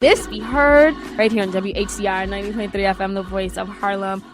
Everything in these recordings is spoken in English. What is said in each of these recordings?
This be heard right here on WHCR 90.3 FM, the voice of Harlem.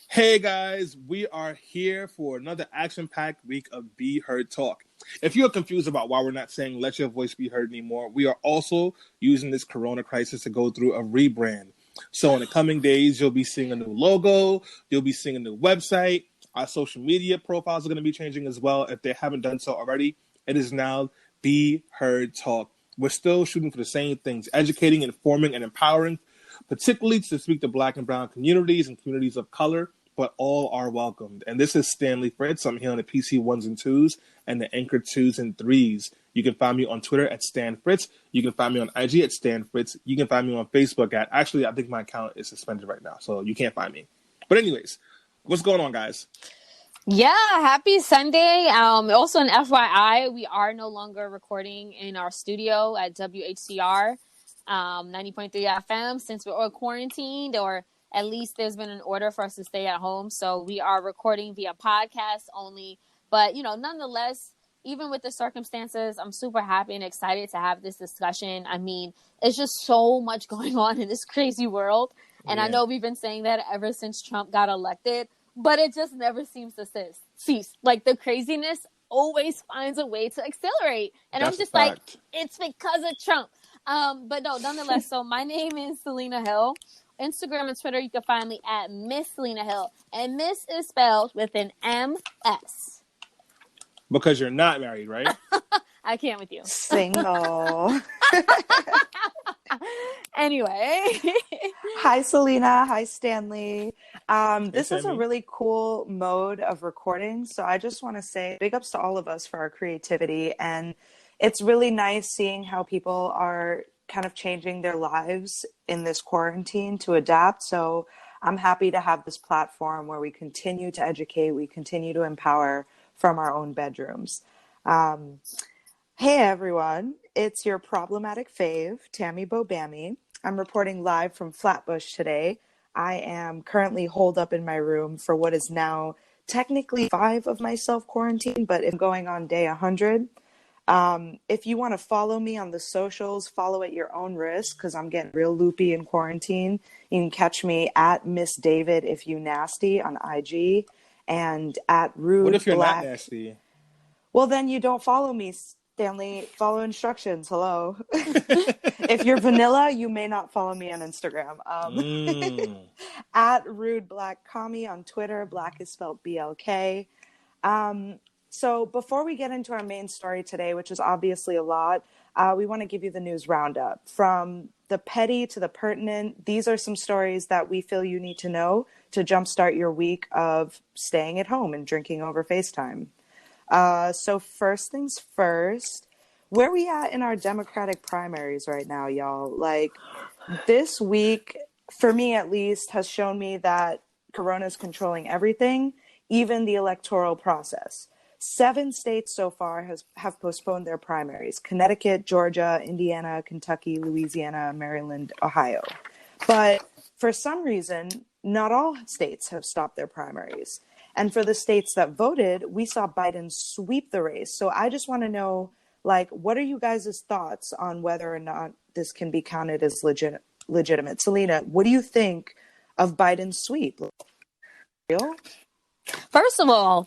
Hey guys, we are here for another action-packed week of Be Heard Talk. If you're confused about why we're not saying let your voice be heard anymore, we are also using this corona crisis to go through a rebrand. So in the coming days, you'll be seeing a new logo, you'll be seeing a new website, our social media profiles are going to be changing as well. If they haven't done so already, it is now Be Heard Talk. We're still shooting for the same things, educating, informing, and empowering, particularly to speak to Black and Brown communities and communities of color, but all are welcomed. And this is Stanley Fritz. I'm here on the PC 1s and 2s and the Anchor 2s and 3s. You can find me on Twitter at Stan Fritz. You can find me on IG at Stan Fritz. You can find me on Facebook at, actually, I think my account is suspended right now, so you can't find me. But anyways, what's going on, guys? Yeah, happy Sunday. Also, an FYI, we are no longer recording in our studio at WHCR 90.3 FM since we're all quarantined, or at least there's been an order for us to stay at home. So we are recording via podcast only. But, nonetheless, even with the circumstances, I'm super happy and excited to have this discussion. I mean, it's just so much going on in this crazy world. And I know we've been saying that ever since Trump got elected. But it just never seems to cease. Like, the craziness always finds a way to accelerate. And I'm just like, it's because of Trump. But no, nonetheless, so my name is Selena Hill. Instagram and Twitter, you can find me at Miss Selena Hill. And Miss is spelled with an M-S. Because you're not married, right? I can't with you. Single. Anyway. Hi, Selena. Hi, Stanley. This is a really cool mode of recording. So I just want to say big ups to all of us for our creativity. And it's really nice seeing how people are kind of changing their lives in this quarantine to adapt. So I'm happy to have this platform where we continue to educate, we continue to empower from our own bedrooms. Hey, everyone. It's your problematic fave, Tammie Bobammy. I'm reporting live from Flatbush today. I am currently holed up in my room for what is now technically 5 of my self-quarantine, but I'm going on day 100. If you want to follow me on the socials, follow at your own risk, because I'm getting real loopy in quarantine. You can catch me at Miss David if you nasty on IG, and at Rude What if you're Black. not nasty? Well, then you don't follow me, Stanley. Follow instructions. Hello. If you're vanilla, you may not follow me on Instagram. At Rude Black Commie on Twitter. Black is spelled BLK. So before we get into our main story today, which is obviously a lot, we want to give you the news roundup. From the petty to the pertinent, these are some stories that we feel you need to know to jumpstart your week of staying at home and drinking over FaceTime. So first things first, where we at in our Democratic primaries right now, y'all? Like, this week, for me at least, has shown me that Corona is controlling everything, even the electoral process. 7 states so far have postponed their primaries: Connecticut, Georgia, Indiana, Kentucky, Louisiana, Maryland, Ohio. But for some reason, not all states have stopped their primaries. And for the states that voted, we saw Biden sweep the race. So I just want to know, like, what are you guys' thoughts on whether or not this can be counted as legitimate? Selena, what do you think of Biden's sweep? Real? First of all,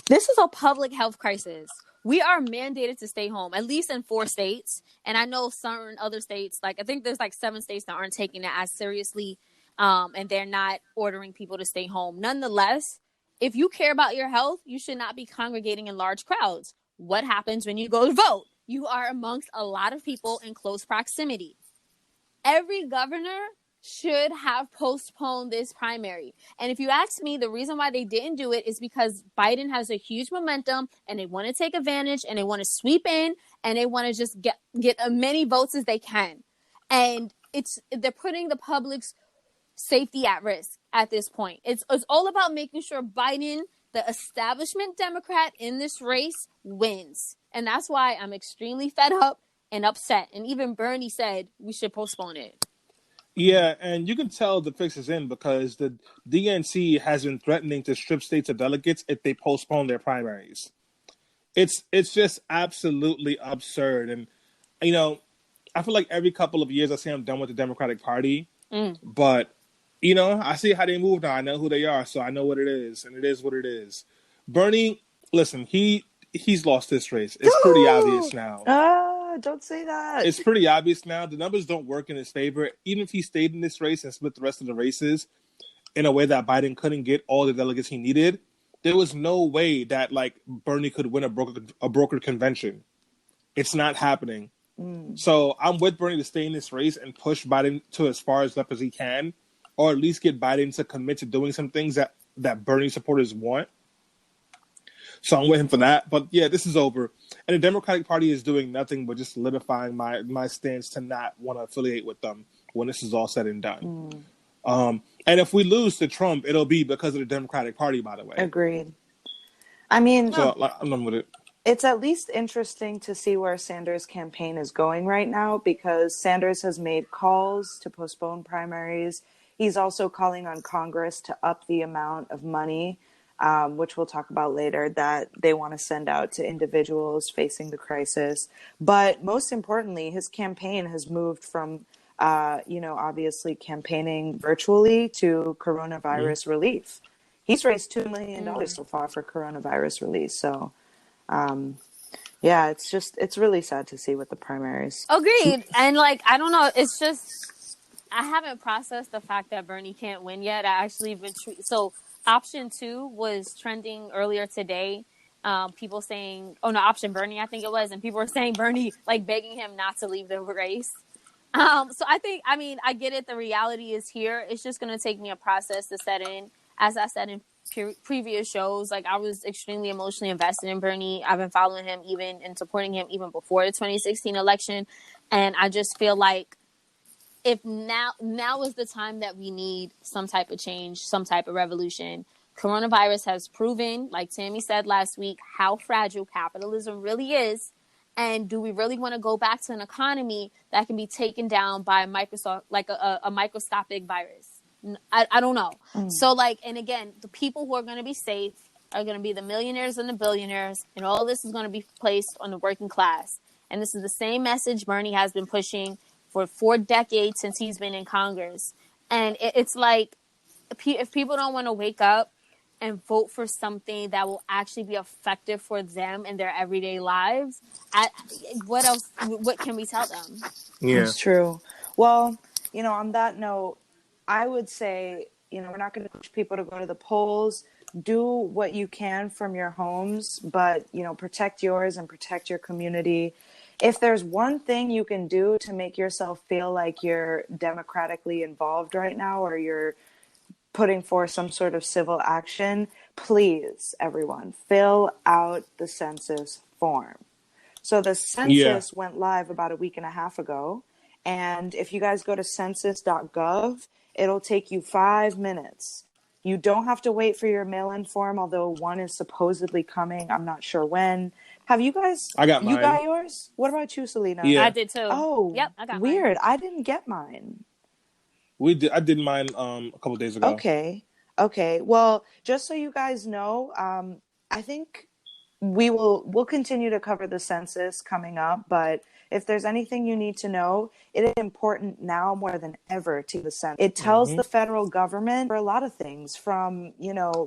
this is a public health crisis. We are mandated to stay home, at least in 4 states. And I know certain other states, like I think there's like 7 states that aren't taking it as seriously, and they're not ordering people to stay home. Nonetheless, if you care about your health, you should not be congregating in large crowds. What happens when you go to vote? You are amongst a lot of people in close proximity. Every governor should have postponed this primary. And if you ask me, the reason why they didn't do it is because Biden has a huge momentum and they want to take advantage and they want to sweep in and they want to just get as many votes as they can. And they're putting the public's safety at risk at this point. It's all about making sure Biden, the establishment Democrat in this race, wins. And that's why I'm extremely fed up and upset. And even Bernie said we should postpone it. Yeah, and you can tell the fix is in because the DNC has been threatening to strip states of delegates if they postpone their primaries. It's just absolutely absurd. And, I feel like every couple of years I say I'm done with the Democratic Party, Mm. but you know, I see how they move now. I know who they are, so I know what it is, and it is what it is. Bernie, listen, he's lost this race. It's pretty obvious now. Don't say that. It's pretty obvious now. The numbers don't work in his favor. Even if he stayed in this race and split the rest of the races in a way that Biden couldn't get all the delegates he needed, there was no way that like Bernie could win a brokered convention. It's not happening. So I'm with Bernie to stay in this race and push Biden to as far as left as he can, or at least get Biden to commit to doing some things that Bernie supporters want. So I'm with him for that. But yeah, this is over. And the Democratic Party is doing nothing but just solidifying my stance to not want to affiliate with them when this is all said and done. And if we lose to Trump, it'll be because of the Democratic Party, by the way. Agreed. I mean, so I'm done with it. It's at least interesting to see where Sanders' campaign is going right now, because Sanders has made calls to postpone primaries. He's also calling on Congress to up the amount of money, which we'll talk about later, that they want to send out to individuals facing the crisis. But most importantly, his campaign has moved from, obviously campaigning virtually to coronavirus relief. He's raised $2 million so far for coronavirus relief. So, it's really sad to see with the primaries. Agreed. And like, I don't know. It's just, I haven't processed the fact that Bernie can't win yet. I actually been so option 2 was trending earlier today. People saying, option Bernie, I think it was. And people were saying Bernie, like begging him not to leave the race. So I get it. The reality is here. It's just going to take me a process to set in. As I said in previous shows, like I was extremely emotionally invested in Bernie. I've been following him even and supporting him even before the 2016 election. And I just feel like if now is the time that we need some type of change, some type of revolution. Coronavirus has proven, like Tammie said last week, how fragile capitalism really is. And do we really want to go back to an economy that can be taken down by a microscopic virus? I don't know. So and again, the people who are going to be safe are going to be the millionaires and the billionaires, and all this is going to be placed on the working class. And this is the same message Bernie has been pushing for 4 decades since he's been in Congress. And it's like, if people don't want to wake up and vote for something that will actually be effective for them in their everyday lives, what else? What can we tell them? Yeah, it's true. Well, on that note, I would say, we're not going to push people to go to the polls. Do what you can from your homes, but, protect yours and protect your community. If there's one thing you can do to make yourself feel like you're democratically involved right now, or you're putting forth some sort of civil action, please, everyone, fill out the census form. So the census went live about a week and a half ago. And if you guys go to census.gov, it'll take you 5 minutes. You don't have to wait for your mail-in form, although one is supposedly coming. I'm not sure when. Have you guys? I got mine. You got yours? What about you, Selena? Yeah. I did too. Oh, yep, I got weird. mine. I didn't get mine. I did mine a couple days ago. Okay. Well, just so you guys know, I think we'll continue to cover the census coming up, but if there's anything you need to know, it is important now more than ever to the census. It tells the federal government for a lot of things, from,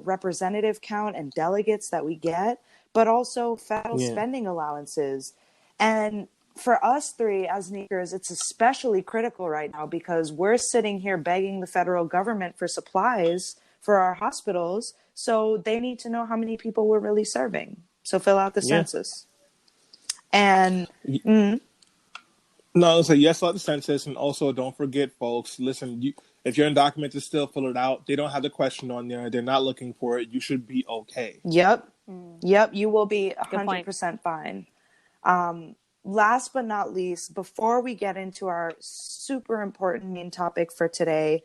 representative count and delegates that we get, but also federal spending allowances. And for us three as Sneakers, it's especially critical right now because we're sitting here begging the federal government for supplies for our hospitals. So they need to know how many people we're really serving. So fill out the census. And no, so yes, fill out the census, and also don't forget, folks. Listen, if you're undocumented, still fill it out. They don't have the question on there. They're not looking for it. You should be okay. Yep. You will be 100% fine. Last but not least, before we get into our super important main topic for today,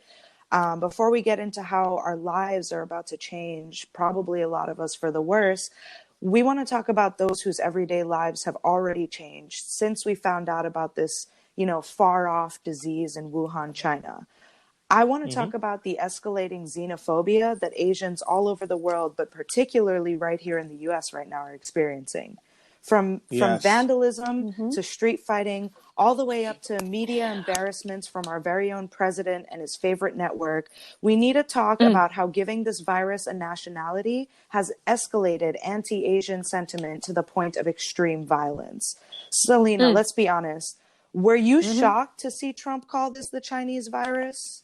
before we get into how our lives are about to change, probably a lot of us for the worse, we want to talk about those whose everyday lives have already changed since we found out about this, far off disease in Wuhan, China. I want to talk about the escalating xenophobia that Asians all over the world, but particularly right here in the US right now, are experiencing. from Yes. vandalism to street fighting, all the way up to media embarrassments from our very own president and his favorite network. We need to talk about how giving this virus a nationality has escalated anti-Asian sentiment to the point of extreme violence. Selena, let's be honest. Were you shocked to see Trump call this the Chinese virus?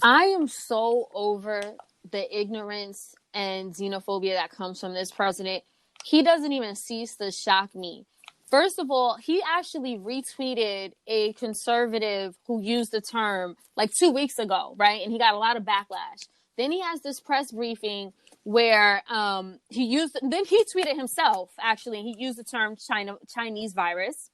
I am so over the ignorance and xenophobia that comes from this president. He doesn't even cease to shock me. First of all, he actually retweeted a conservative who used the term like 2 weeks ago, right? And he got a lot of backlash. Then he has this press briefing where then he tweeted himself, actually, he used the term Chinese virus.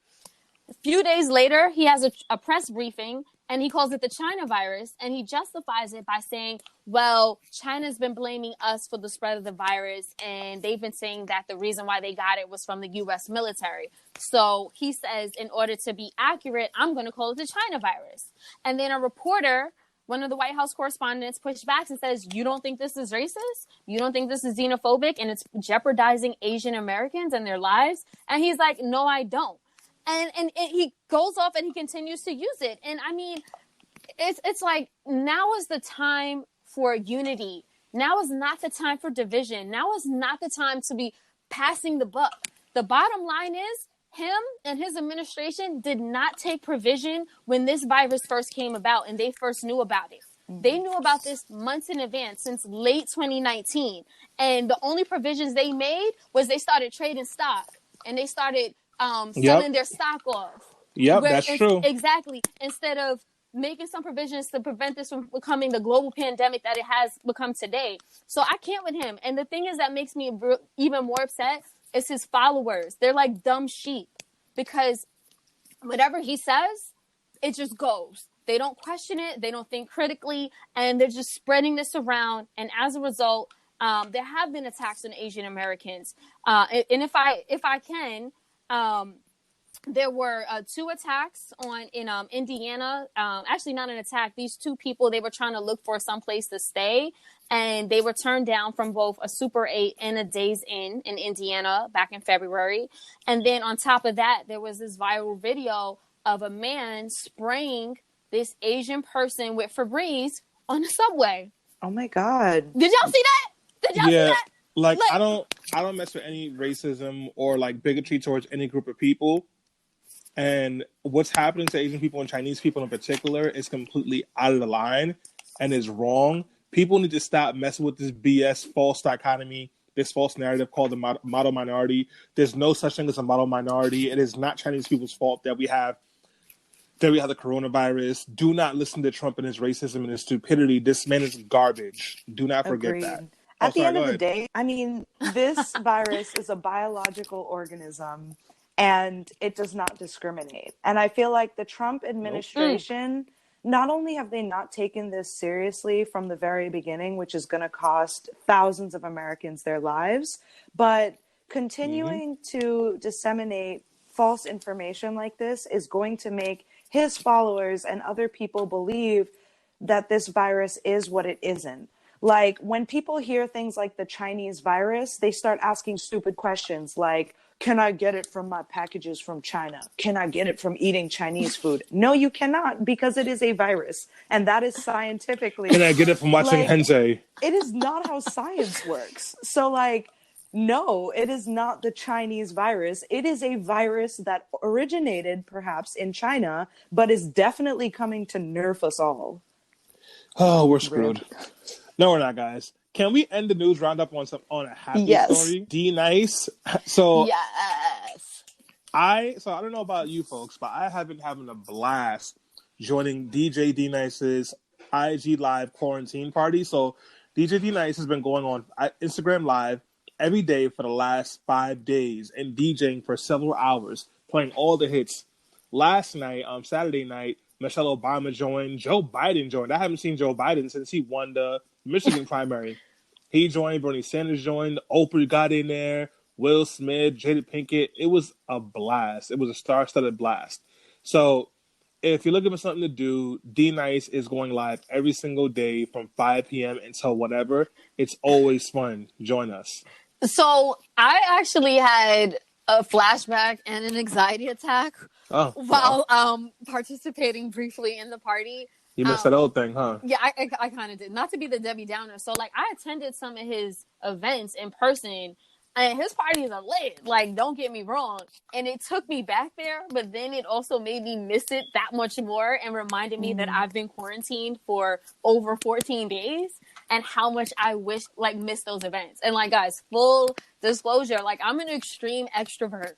A few days later, he has a press briefing and he calls it the China virus, and he justifies it by saying, well, China's been blaming us for the spread of the virus, and they've been saying that the reason why they got it was from the U.S. military. So he says, in order to be accurate, I'm going to call it the China virus. And then a reporter, one of the White House correspondents, pushed back and says, you don't think this is racist? You don't think this is xenophobic and it's jeopardizing Asian Americans and their lives? And he's like, no, I don't. And he goes off and he continues to use it. And I mean, it's like, now is the time for unity. Now is not the time for division. Now is not the time to be passing the buck. The bottom line is, him and his administration did not take provision when this virus first came about and they first knew about it. They knew about this months in advance, since late 2019. And the only provisions they made was they started trading stock and they started selling their stock off. Yep, that's true. Exactly. Instead of making some provisions to prevent this from becoming the global pandemic that it has become today. So I can't with him. And the thing is that makes me even more upset is his followers. They're like dumb sheep because whatever he says, it just goes. They don't question it. They don't think critically, and they're just spreading this around. And as a result, there have been attacks on Asian Americans. And if I can, there were 2 attacks in Indiana. Actually, not an attack. These 2 people, they were trying to look for some place to stay, and they were turned down from both a Super 8 and a Days Inn in Indiana back in February. And then on top of that, there was this viral video of a man spraying this Asian person with Febreze on the subway. Oh my God! Did y'all see that? Did y'all see that? Like, I don't mess with any racism or like bigotry towards any group of people. And what's happening to Asian people and Chinese people in particular is completely out of the line and is wrong. People need to stop messing with this BS false dichotomy, this false narrative called the model minority. There's no such thing as a model minority. It is not Chinese people's fault that we have the coronavirus. Do not listen to Trump and his racism and his stupidity. This man is garbage. Do not forget Agreed. that. At the end of the day, I mean, this virus is a biological organism and it does not discriminate. And I feel like the Trump administration, not only have they not taken this seriously from the very beginning, which is going to cost thousands of Americans their lives, but continuing to disseminate false information like this is going to make his followers and other people believe that this virus is what it isn't. Like, when people hear things like the Chinese virus, they start asking stupid questions like, can I get it from my packages from China? Can I get it from eating Chinese food? No, you cannot, because it is a virus. And that is scientifically... Can I get it from watching Hensei? It is not how science works. So, like, no, it is not the Chinese virus. It is a virus that originated perhaps in China, but is definitely coming to nerf us all. Oh, we're screwed. No, we're not, guys. Can we end the news roundup on a happy story? D-Nice. So yes. I don't know about you folks, but I have been having a blast joining DJ D-Nice's IG Live quarantine party. So DJ D-Nice has been going on Instagram Live every day for the last 5 days and DJing for several hours, playing all the hits. Last night, Saturday night, Michelle Obama joined. Joe Biden joined. I haven't seen Joe Biden since he won the Michigan primary. He joined. Bernie Sanders joined. Oprah got in there. Will Smith, Jada Pinkett. It was a blast. It was a star-studded blast. So if you're looking for something to do, D-Nice is going live every single day from 5 p.m. until whatever. It's always fun. Join us. So I actually had a flashback and an anxiety attack while participating briefly in the party. You missed that old thing, huh? Yeah, I kind of did. Not to be the Debbie Downer. So, like, I attended some of his events in person, and his parties are lit. Like, don't get me wrong. And it took me back there, but then it also made me miss it that much more and reminded me that I've been quarantined for over 14 days and how much I wish, like, missed those events. And, like, guys, full disclosure, like, I'm an extreme extrovert.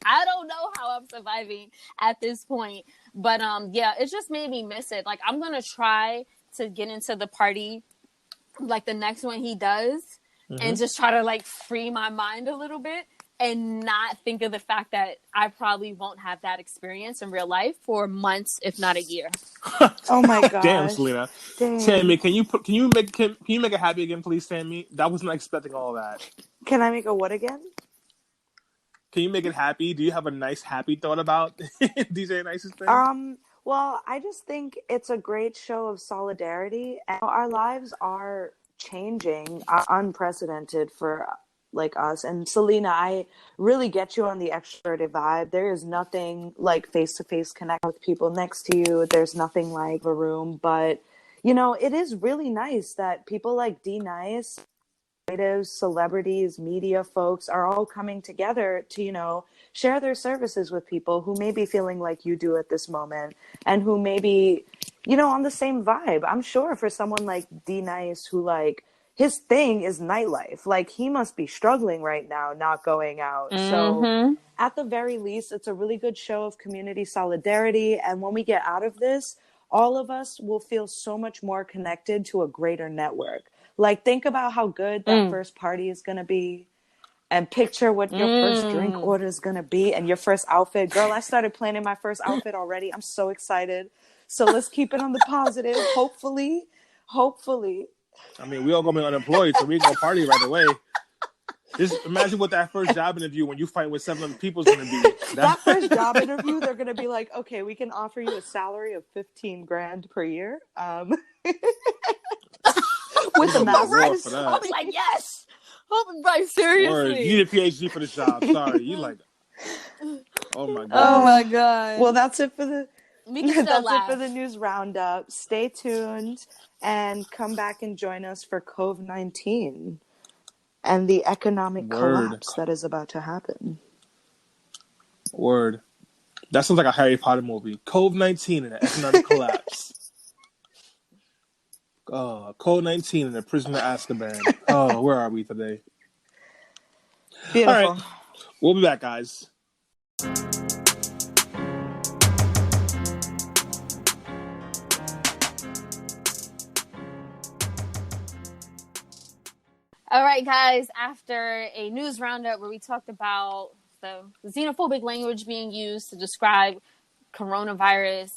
I don't know how I'm surviving at this point. But yeah, it just made me miss it. Like, I'm gonna try to get into the party, like the next one he does, and just try to like free my mind a little bit and not think of the fact that I probably won't have that experience in real life for months, if not a year. Oh my god! Damn, Selena. Tammie, can you make it happy again, please, Tammie? I wasn't expecting all that. Can I make a what again? Can you make it happy? Do you have a nice, happy thought about DJ Nice's thing? Well, I just think it's a great show of solidarity, and our lives are changing, unprecedented for like us. And Selena, I really get you on the extroverted vibe. There is nothing like face-to-face connect with people next to you. There's nothing like a room, but you know, it is really nice that people like D Nice, creatives, celebrities, media folks are all coming together to, you know, share their services with people who may be feeling like you do at this moment and who may be, you know, on the same vibe. I'm sure for someone like D Nice, who like his thing is nightlife, like he must be struggling right now, not going out. So at the very least, it's a really good show of community solidarity. And when we get out of this, all of us will feel so much more connected to a greater network. Like, think about how good that first party is going to be, and picture what your first drink order is going to be and your first outfit. Girl, I started planning my first outfit already. I'm so excited. So let's keep it on the positive. Hopefully. I mean, we all going to be unemployed, so we going to party right away. Just imagine what that first job interview when you fight with 7 other people is going to be. That first job interview, they're going to be like, okay, we can offer you a salary of $15,000 per year. With the master's. I'll be like, yes. Right, seriously. Word. You need a PhD for this job. Sorry, you like. Oh my god. Oh my god. Well, that's it for the. That's it for the news roundup. Stay tuned and come back and join us for COVID-19 and the economic collapse that is about to happen. Word. That sounds like a Harry Potter movie. COVID-19 and the economic collapse. COVID-19 and the prisoner Azkaban. Oh, where are we today? Beautiful. All right. We'll be back, guys. All right, guys. After a news roundup where we talked about the xenophobic language being used to describe coronavirus,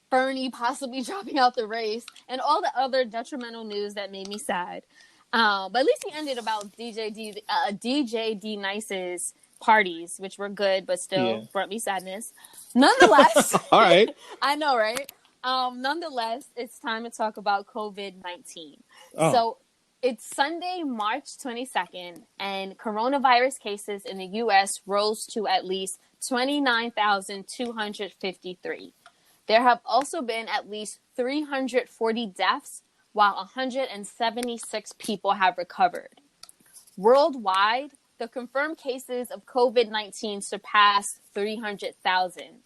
Bernie possibly dropping out the race, and all the other detrimental news that made me sad. But at least we ended about DJ D Nice's parties, which were good, but still brought me sadness. Nonetheless, all right. I know, right? Nonetheless, it's time to talk about COVID-19. Oh. So it's Sunday, March 22nd, and coronavirus cases in the U.S. rose to at least 29,253. There have also been at least 340 deaths, while 176 people have recovered. Worldwide, the confirmed cases of COVID-19 surpassed 300,000.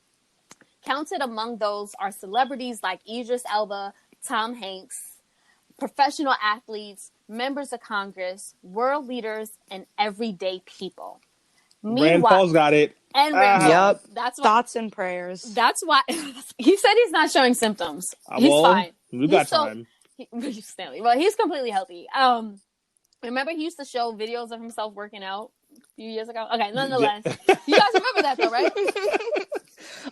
Counted among those are celebrities like Idris Elba, Tom Hanks, professional athletes, members of Congress, world leaders, and everyday people. Rand Paul's got it. And Rand Paul. Yep. That's why, thoughts and prayers. That's why he said he's not showing symptoms. He's fine. We got time. Stanley. Well, he's completely healthy. Remember he used to show videos of himself working out a few years ago? Okay, nonetheless. You guys remember that though, right?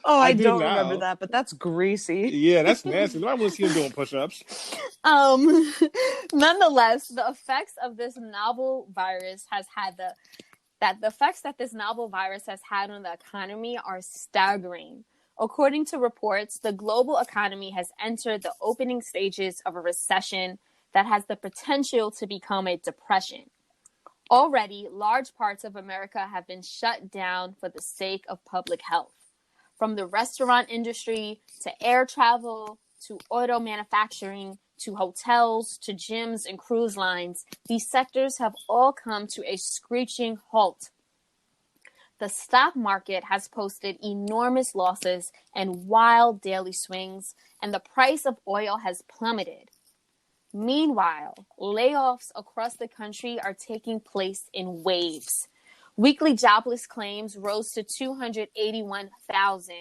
Oh, I don't remember that, but that's greasy. Yeah, that's nasty. No, I want to see him doing push-ups. Nonetheless, the effects of this novel virus the effects that this novel virus has had on the economy are staggering. According to reports, the global economy has entered the opening stages of a recession that has the potential to become a depression. Already, large parts of America have been shut down for the sake of public health. From the restaurant industry to air travel to auto manufacturing to hotels to gyms and cruise lines, these sectors have all come to a screeching halt. The stock market has posted enormous losses and wild daily swings, and the price of oil has plummeted. Meanwhile, layoffs across the country are taking place in waves. Weekly jobless claims rose to 281,000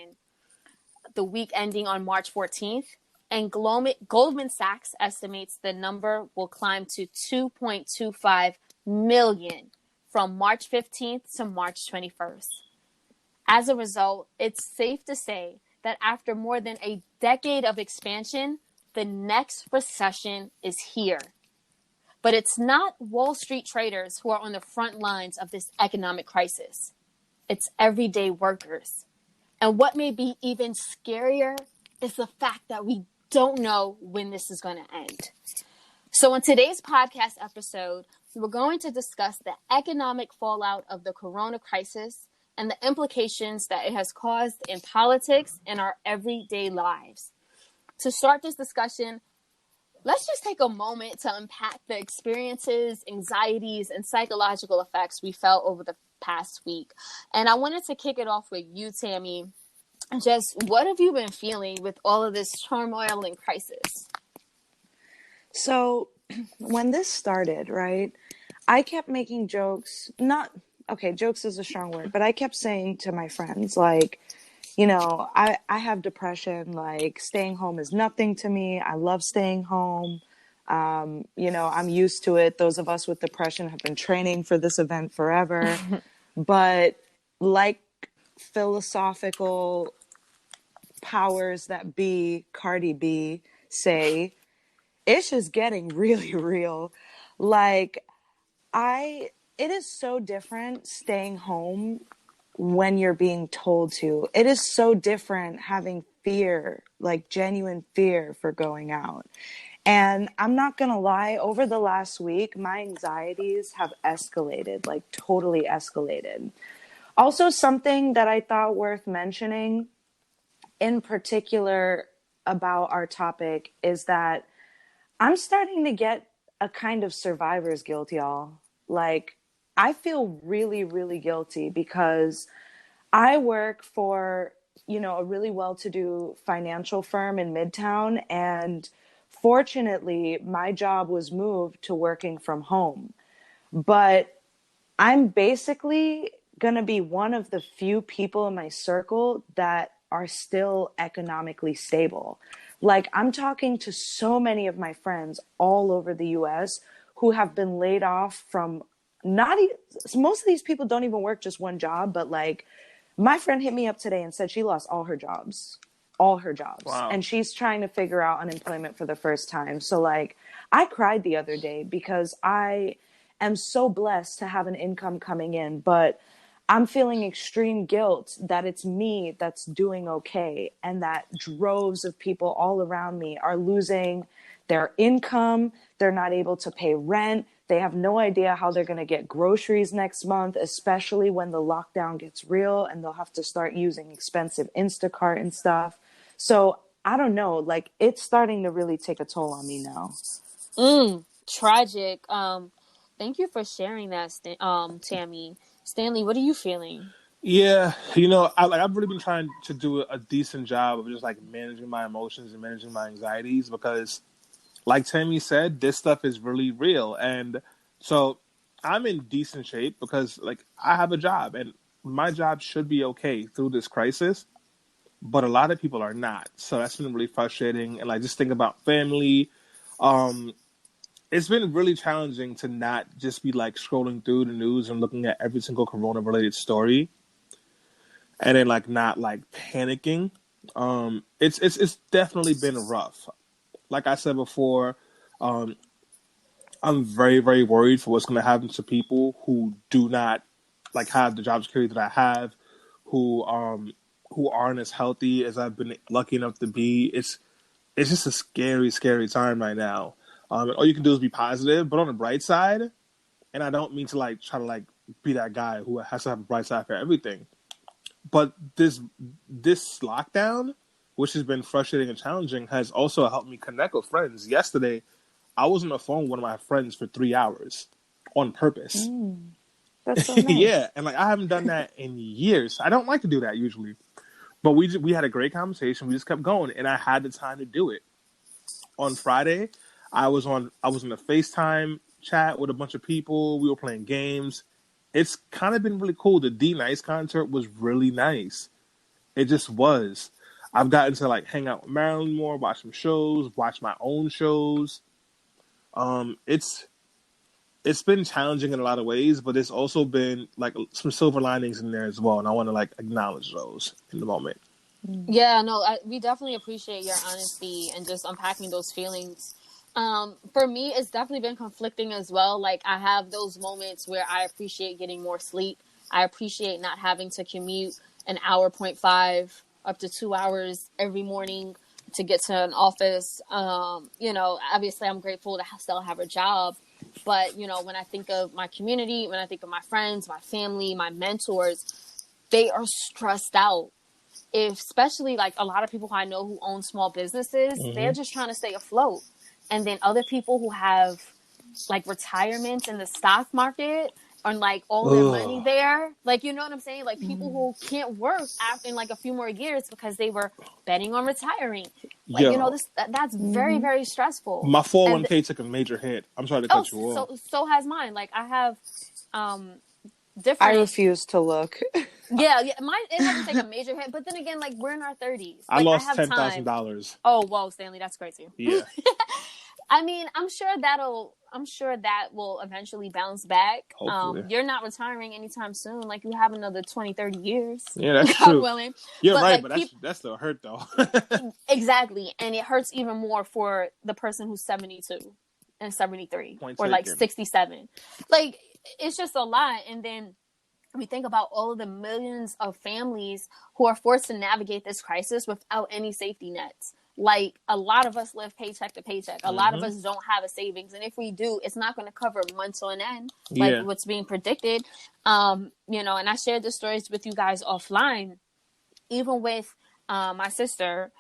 the week ending on March 14th, and Goldman Sachs estimates the number will climb to 2.25 million from March 15th to March 21st. As a result, it's safe to say that after more than a decade of expansion, the next recession is here. But it's not Wall Street traders who are on the front lines of this economic crisis. It's everyday workers. And what may be even scarier is the fact that we don't know when this is going to end. So in today's podcast episode, we're going to discuss the economic fallout of the corona crisis and the implications that it has caused in politics and our everyday lives. To start this discussion, let's just take a moment to unpack the experiences, anxieties, and psychological effects we felt over the past week. And I wanted to kick it off with you, Tammie. Just what have you been feeling with all of this turmoil and crisis? So when this started, right, I kept making jokes, jokes is a strong word, but I kept saying to my friends, like, you know, I have depression, like staying home is nothing to me. I love staying home. I'm used to it. Those of us with depression have been training for this event forever. But like philosophical powers that be, Cardi B, say, it's just getting really real. Like, it is so different staying home when you're being told to. It is so different having fear, like genuine fear for going out. And I'm not going to lie, over the last week, my anxieties have escalated, like totally escalated. Also, something that I thought worth mentioning in particular about our topic is that I'm starting to get a kind of survivor's guilt, y'all. Like, I feel really, really guilty because I work for, a really well-to-do financial firm in Midtown. And fortunately, my job was moved to working from home. But I'm basically going to be one of the few people in my circle that are still economically stable. Like, I'm talking to so many of my friends all over the US who have been laid off from most of these people don't even work just one job, but like my friend hit me up today and said she lost all her jobs. Wow. And she's trying to figure out unemployment for the first time. So like, I cried the other day because I am so blessed to have an income coming in, but I'm feeling extreme guilt that it's me that's doing okay and that droves of people all around me are losing their income. They're not able to pay rent. They have no idea how they're going to get groceries next month, especially when the lockdown gets real and they'll have to start using expensive Instacart and stuff. So I don't know, like it's starting to really take a toll on me now. Tragic. Thank you for sharing that, Tammie. Stanley, what are you feeling? Yeah, I've really been trying to do a decent job of just like managing my emotions and managing my anxieties because, like Tammie said, this stuff is really real. And so I'm in decent shape because like I have a job and my job should be okay through this crisis, but a lot of people are not. So that's been really frustrating. And like just think about family. It's been really challenging to not just be like scrolling through the news and looking at every single corona related story and then like not like panicking. It's definitely been rough. Like I said before, I'm very, very worried for what's going to happen to people who do not like have the job security that I have, who aren't as healthy as I've been lucky enough to be. It's just a scary, scary time right now. And all you can do is be positive. But on the bright side, And I don't mean to like try to like be that guy who has to have a bright side for everything. But this lockdown, which has been frustrating and challenging, has also helped me connect with friends. Yesterday, I was on the phone with one of my friends for 3 hours on purpose. That's so nice. Yeah, and like I haven't done that in years. I don't like to do that usually, but we had a great conversation. We just kept going, and I had the time to do it. On Friday, I was in a FaceTime chat with a bunch of people. We were playing games. It's kind of been really cool. The D Nice concert was really nice. It just was. I've gotten to like hang out with Marilyn more, watch some shows, watch my own shows. It's been challenging in a lot of ways, but it's also been like some silver linings in there as well, and I want to like acknowledge those in the moment. Yeah, no, we definitely appreciate your honesty and just unpacking those feelings. For me, it's definitely been conflicting as well. Like, I have those moments where I appreciate getting more sleep. I appreciate not having to commute an hour, 0.5 up to 2 hours every morning to get to an office. Obviously I'm grateful to still have a job, but when I think of my community, when I think of my friends, my family, my mentors, they are stressed out. Especially like a lot of people who I know who own small businesses, they're just trying to stay afloat. And then other people who have like retirements in the stock market and like all their money there, like, you know what I'm saying? Like people who can't work after in like a few more years because they were betting on retiring. Like, that's very, very stressful. My 401k took a major hit. I'm sorry to cut you off. So has mine. Like I have, different. I refuse to look. Yeah, mine, it doesn't take a major hit, but then again, like we're in our 30s. I lost $10,000. Oh, whoa, Stanley, that's crazy. Yeah. I mean, I'm sure that will eventually bounce back. Hopefully. You're not retiring anytime soon. Like you have another 20, 30 years. Yeah, that's God true. willing. You're right, but that's still hurt though. Exactly. And it hurts even more for the person who's 72 and 73 or like 67. Like it's just a lot. And then we think about all of the millions of families who are forced to navigate this crisis without any safety nets. Like a lot of us live paycheck to paycheck. A lot of us don't have a savings. And if we do, it's not going to cover months on end, like what's being predicted. And I shared the stories with you guys offline, even with my sister.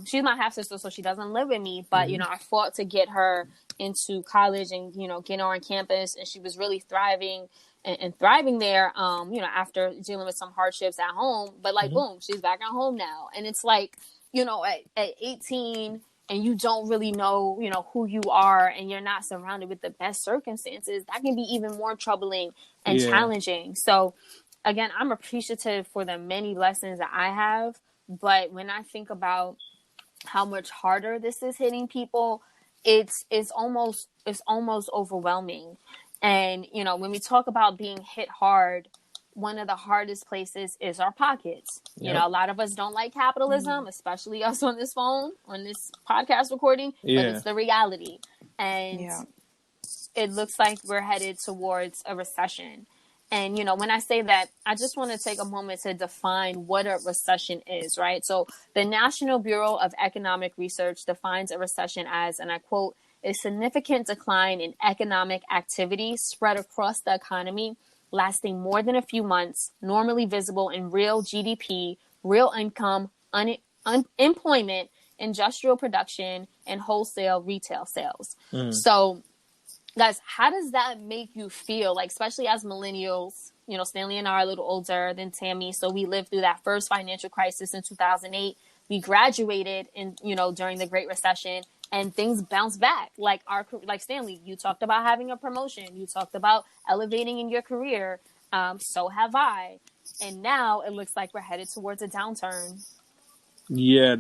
She's my half sister, so she doesn't live with me. But, I fought to get her into college and, get her on campus. And she was really thriving and thriving there, after dealing with some hardships at home. But like, boom, she's back at home now. And it's like, at 18 and you don't really know, who you are and you're not surrounded with the best circumstances, that can be even more troubling and challenging. So again, I'm appreciative for the many lessons that I have. But when I think about how much harder this is hitting people, it's almost overwhelming. And, when we talk about being hit hard, one of the hardest places is our pockets. Yep. A lot of us don't like capitalism, especially us on this phone, on this podcast recording, but it's the reality. And it looks like we're headed towards a recession. And, when I say that, I just want to take a moment to define what a recession is, right? So the National Bureau of Economic Research defines a recession as, and I quote, a significant decline in economic activity spread across the economy, lasting more than a few months, normally visible in real GDP, real income, employment, industrial production, and wholesale retail sales. So, guys, how does that make you feel? Like, especially as millennials, Stanley and I are a little older than Tammie, so we lived through that first financial crisis in 2008. We graduated during the Great Recession. And things bounce back. Like Stanley, you talked about having a promotion. You talked about elevating in your career. So have I. And now it looks like we're headed towards a downturn. Yeah,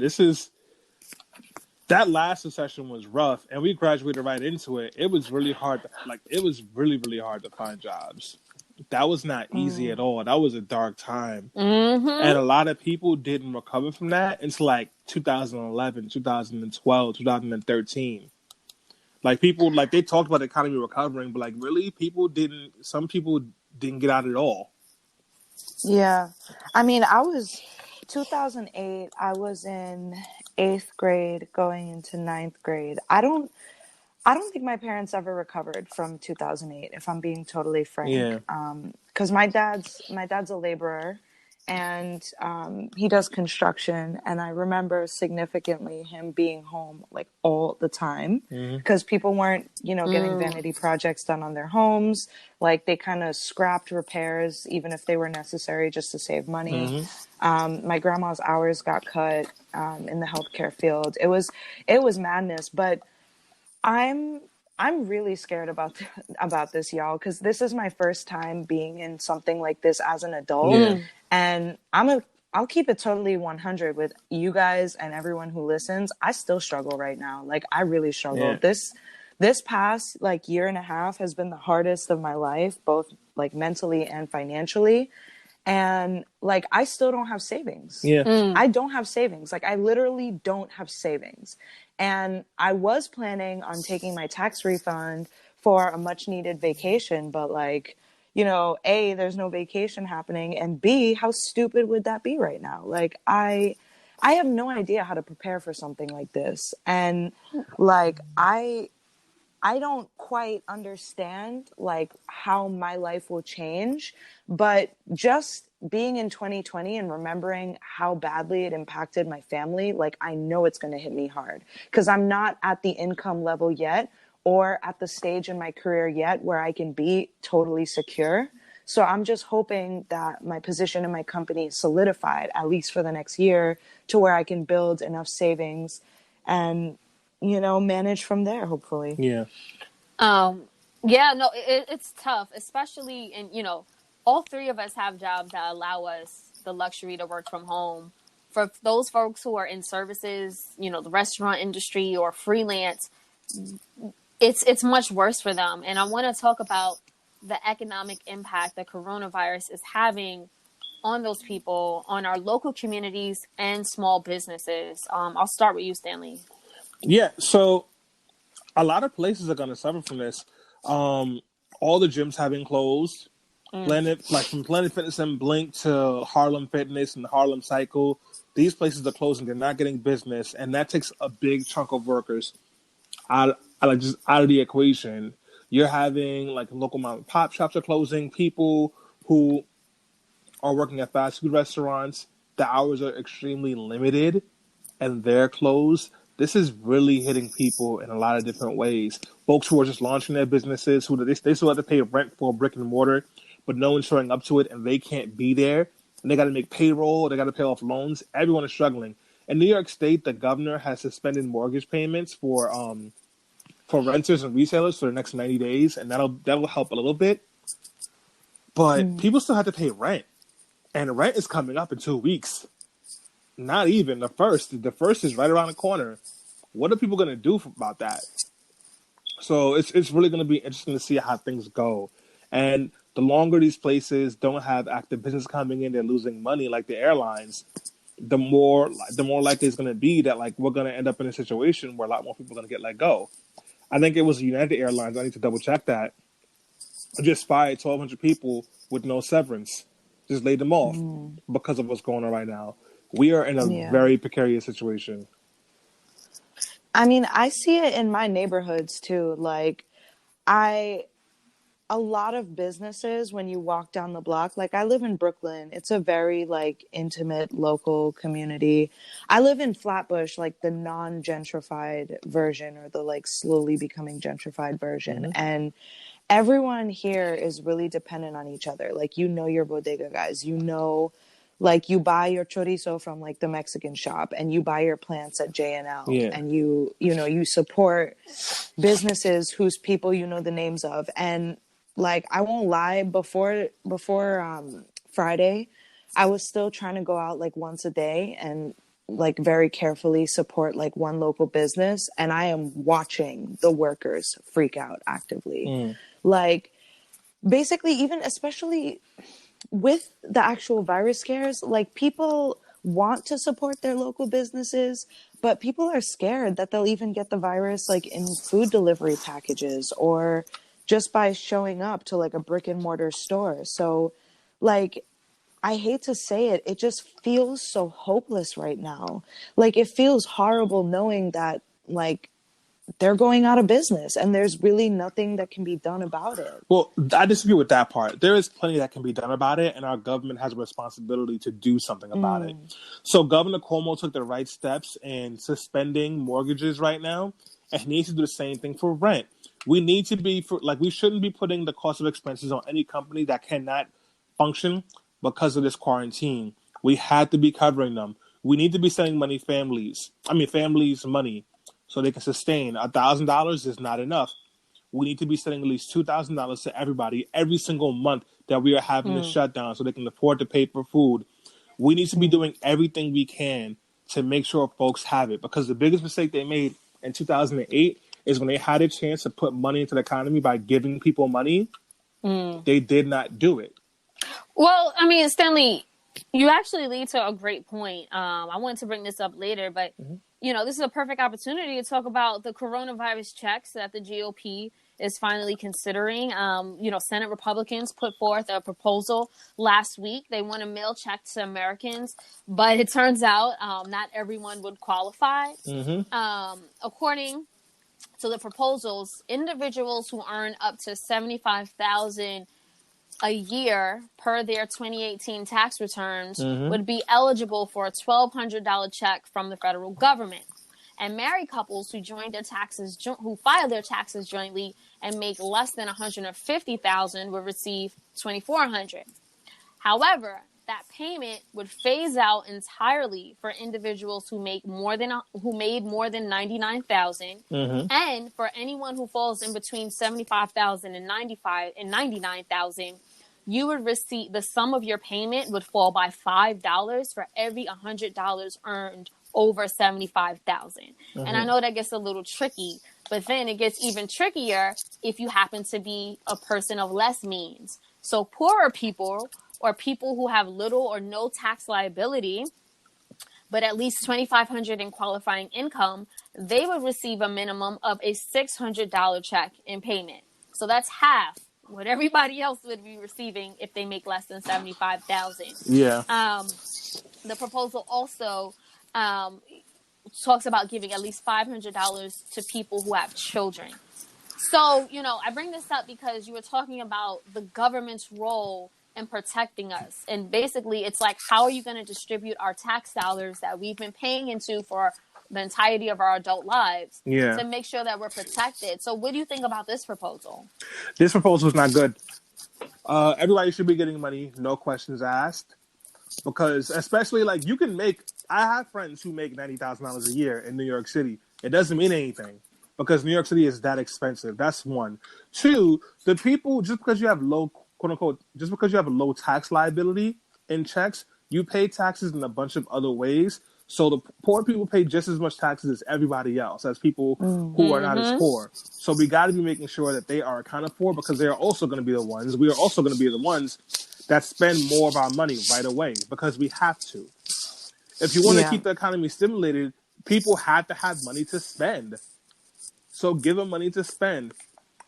that last recession was rough, and we graduated right into it. It was really hard. It was really, really hard to find jobs. That was not easy at all. That was a dark time. And a lot of people didn't recover from that until like 2011, 2012, 2013. Like people, like they talked about the economy recovering, but like really some people didn't get out at all. Yeah. I mean, 2008, I was in 8th grade going into 9th grade. I don't think my parents ever recovered from 2008, if I'm being totally frank. Yeah. Because my dad's a laborer, and he does construction. And I remember significantly him being home like all the time because people weren't, getting vanity projects done on their homes. Like they kind of scrapped repairs, even if they were necessary, just to save money. My grandma's hours got cut in the healthcare field. It was madness, but I'm I'm really scared about this, y'all, because this is my first time being in something like this as an adult, Yeah. and I'll keep it totally 100 with you guys and everyone who listens. I still struggle right now. Like I really struggle. Yeah. This past like year and a half has been the hardest of my life, both like mentally and financially. And like I still don't have savings. Yeah. I don't have savings. Like I literally don't have savings. And I was planning on taking my tax refund for a much needed vacation, but like, A, there's no vacation happening, and B, how stupid would that be right now? Like I have no idea how to prepare for something like this. And like I don't quite understand like how my life will change, but just being in 2020 and remembering how badly it impacted my family, like I know it's going to hit me hard because I'm not at the income level yet or at the stage in my career yet where I can be totally secure. So I'm just hoping that my position in my company is solidified, at least for the next year, to where I can build enough savings and manage from there, hopefully. Yeah. Yeah, no, it's tough, especially, and all three of us have jobs that allow us the luxury to work from home. For those folks who are in services, the restaurant industry or freelance, it's much worse for them. And I want to talk about the economic impact the coronavirus is having on those people, on our local communities and small businesses. I'll start with you, Stanley. Yeah. So a lot of places are going to suffer from this. All the gyms have been closed. From Planet Fitness and Blink to Harlem Fitness and the Harlem Cycle, these places are closing. They're not getting business, and that takes a big chunk of workers out of the equation. You're having like local mom and pop shops are closing. People who are working at fast food restaurants, the hours are extremely limited, and they're closed. This is really hitting people in a lot of different ways. Folks who are just launching their businesses, who they still have to pay rent for brick and mortar, but no one's showing up to it, and they can't be there. And they got to make payroll. They got to pay off loans. Everyone is struggling. In New York State, the governor has suspended mortgage payments for renters and resellers for the next 90 days, and that'll help a little bit. But people still have to pay rent, and rent is coming up in 2 weeks. Not even the first. The first is right around the corner. What are people going to do about that? So it's really going to be interesting to see how things go. And the longer these places don't have active business coming in, they're losing money, like the airlines. The more likely it's going to be that like we're going to end up in a situation where a lot more people are going to get let go. I think it was United Airlines. I need to double check that. Just fired 1,200 people with no severance. Just laid them off because of what's going on right now. We are in a very precarious situation. I mean, I see it in my neighborhoods too. Like, a lot of businesses, when you walk down the block, like I live in Brooklyn, it's a very like intimate local community. I live in Flatbush, like the non-gentrified version, or the like slowly becoming gentrified version. And everyone here is really dependent on each other. Like, your bodega guys, like you buy your chorizo from like the Mexican shop, and you buy your plants at J&L, and you support businesses whose people the names of. And like I won't lie, before Friday, I was still trying to go out like once a day and like very carefully support like one local business, and I am watching the workers freak out actively. Like basically, even especially with the actual virus scares, like people want to support their local businesses, but people are scared that they'll even get the virus like in food delivery packages or just by showing up to like a brick and mortar store. So like, I hate to say it, it just feels so hopeless right now. Like it feels horrible knowing that like they're going out of business, and there's really nothing that can be done about it. Well, I disagree with that part. There is plenty that can be done about it, and our government has a responsibility to do something about it. So Governor Cuomo took the right steps in suspending mortgages right now, and he needs to do the same thing for rent. We need to be, we shouldn't be putting the cost of expenses on any company that cannot function because of this quarantine. We had to be covering them. We need to be sending families money so they can sustain. $1,000 is not enough. We need to be sending at least $2,000 to everybody every single month that we are having to shut down so they can afford to pay for food. We need to be doing everything we can to make sure folks have it, because the biggest mistake they made in 2008 is when they had a chance to put money into the economy by giving people money, they did not do it. Well, I mean, Stanley, you actually lead to a great point. I wanted to bring this up later, but this is a perfect opportunity to talk about the coronavirus checks that the GOP is finally considering. Senate Republicans put forth a proposal last week. They want to mail checks to Americans, but it turns out not everyone would qualify. According to the proposals, individuals who earn up to $75,000 a year per their 2018 tax returns would be eligible for a $1,200 check from the federal government. And married couples who file their taxes jointly and make less than $150,000 would receive $2,400. However, that payment would phase out entirely for individuals who made more than $99,000, and for anyone who falls in between $75,000 and $99,000. You would receive, the sum of your payment would fall by $5 for every $100 earned over $75,000. And I know that gets a little tricky, but then it gets even trickier if you happen to be a person of less means. So poorer people, or people who have little or no tax liability, but at least $2,500 in qualifying income, they would receive a minimum of a $600 check in payment. So that's half what everybody else would be receiving if they make less than $75,000. Yeah. The proposal also talks about giving at least $500 to people who have children. So, I bring this up because you were talking about the government's role in protecting us. And basically, it's like, how are you going to distribute our tax dollars that we've been paying into for the entirety of our adult lives to make sure that we're protected? So what do you think about this proposal? This proposal is not good. Everybody should be getting money, no questions asked. Because especially I have friends who make $90,000 a year in New York City. It doesn't mean anything because New York City is that expensive. That's one. Two, the people, just because you have low, quote unquote, just because you have a low tax liability in checks, you pay taxes in a bunch of other ways. So the poor people pay just as much taxes as everybody else, as people who are not as poor. So we got to be making sure that they are accounted for, because they are also going to be the ones. We are also going to be the ones that spend more of our money right away, because we have to. If you want to keep the economy stimulated, people have to have money to spend. So give them money to spend.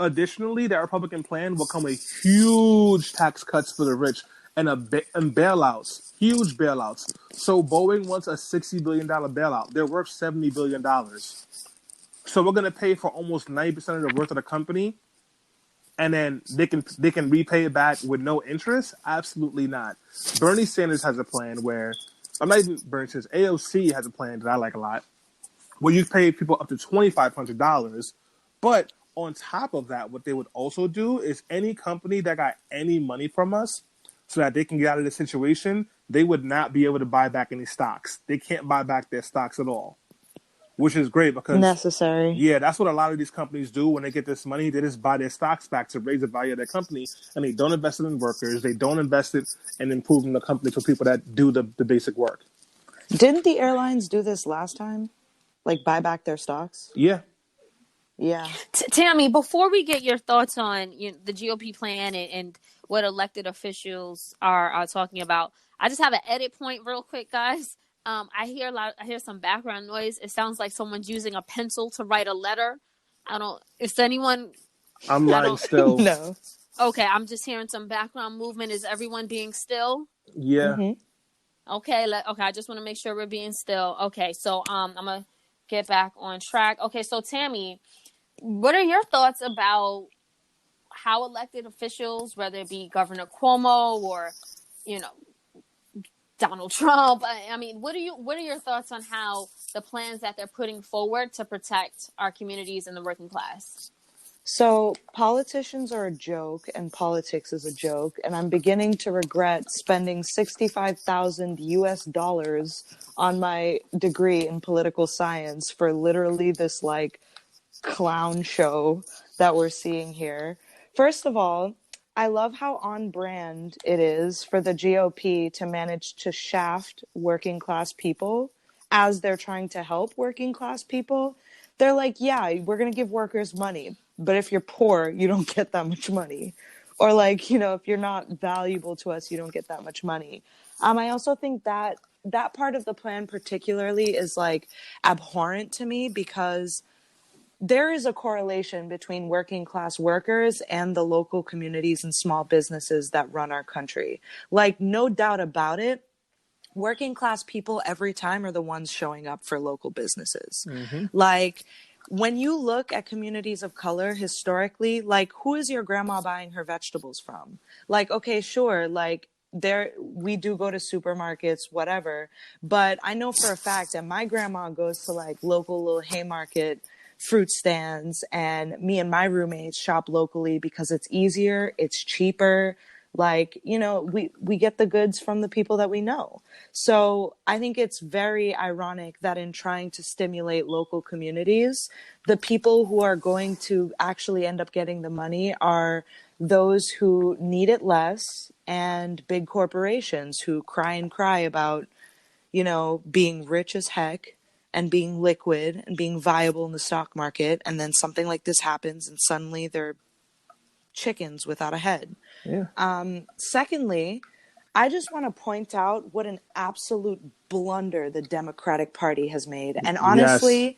Additionally, that Republican plan will come with huge tax cuts for the rich and bailouts, huge bailouts. So Boeing wants a $60 billion bailout. They're worth $70 billion. So we're going to pay for almost 90% of the worth of the company, and then they can repay it back with no interest? Absolutely not. Bernie Sanders has a plan where, I'm not even Bernie Sanders, AOC has a plan that I like a lot, where you pay people up to $2,500. But on top of that, what they would also do is any company that got any money from us so that they can get out of the situation, they would not be able to buy back any stocks. They can't buy back their stocks at all, which is great because necessary. Yeah, that's what a lot of these companies do when they get this money. They just buy their stocks back to raise the value of their company, and they don't invest it in workers. They don't invest it in improving the company for people that do the basic work. Didn't the airlines do this last time? Like buy back their stocks? Yeah. Yeah. Tammie, before we get your thoughts on the GOP plan and what elected officials are talking about, I just have an edit point real quick, guys. I hear some background noise. It sounds like someone's using a pencil to write a letter. Is anyone? I'm lying still. No. Okay, I'm just hearing some background movement. Is everyone being still? Yeah. Mm-hmm. Okay, I just want to make sure we're being still. Okay, so I'm gonna get back on track. Okay, so Tammie, what are your thoughts about how elected officials, whether it be Governor Cuomo or, you know, Donald Trump, I mean, what are your thoughts on how the plans that they're putting forward to protect our communities and the working class? So politicians are a joke and politics is a joke. And I'm beginning to regret spending 65,000 US dollars on my degree in political science for literally this like clown show that we're seeing here. First of all, I love how on brand it is for the GOP to manage to shaft working class people as they're trying to help working class people. They're like, yeah, we're going to give workers money, but if you're poor, you don't get that much money. Or like, you know, if you're not valuable to us, you don't get that much money. I also think that that part of the plan particularly is like abhorrent to me because there is a correlation between working class workers and the local communities and small businesses that run our country. Like, no doubt about it, working class people every time are the ones showing up for local businesses. Mm-hmm. Like, when you look at communities of color historically, like, who is your grandma buying her vegetables from? Like, okay, sure, like, there we do go to supermarkets, whatever, but I know for a fact that my grandma goes to like local little Haymarket fruit stands, and me and my roommates shop locally because it's easier, it's cheaper. Like, you know, we get the goods from the people that we know. So I think it's very ironic that in trying to stimulate local communities, the people who are going to actually end up getting the money are those who need it less and big corporations who cry and cry about, you know, being rich as heck and being liquid and being viable in the stock market. And then something like this happens and suddenly they're chickens without a head. Yeah. Secondly, I just want to point out what an absolute blunder the Democratic Party has made. And honestly,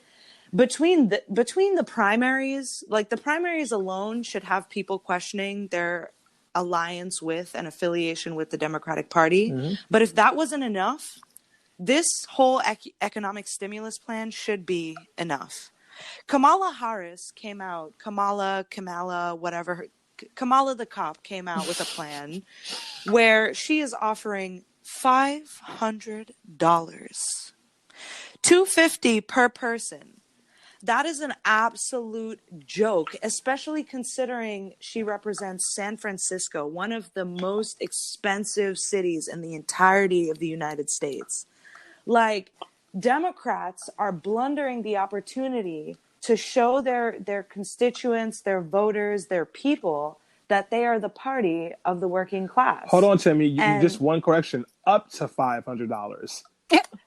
between the primaries, like the primaries alone should have people questioning their alliance with and affiliation with the Democratic Party. Mm-hmm. But if that wasn't enough, this whole economic stimulus plan should be enough. Kamala Harris came out, Kamala the cop came out with a plan where she is offering $500, $250 per person. That is an absolute joke, especially considering she represents San Francisco, one of the most expensive cities in the entirety of the United States. Like, Democrats are blundering the opportunity to show their constituents, their voters, their people that they are the party of the working class. Hold on, Tammie. You just one correction. Up to $500.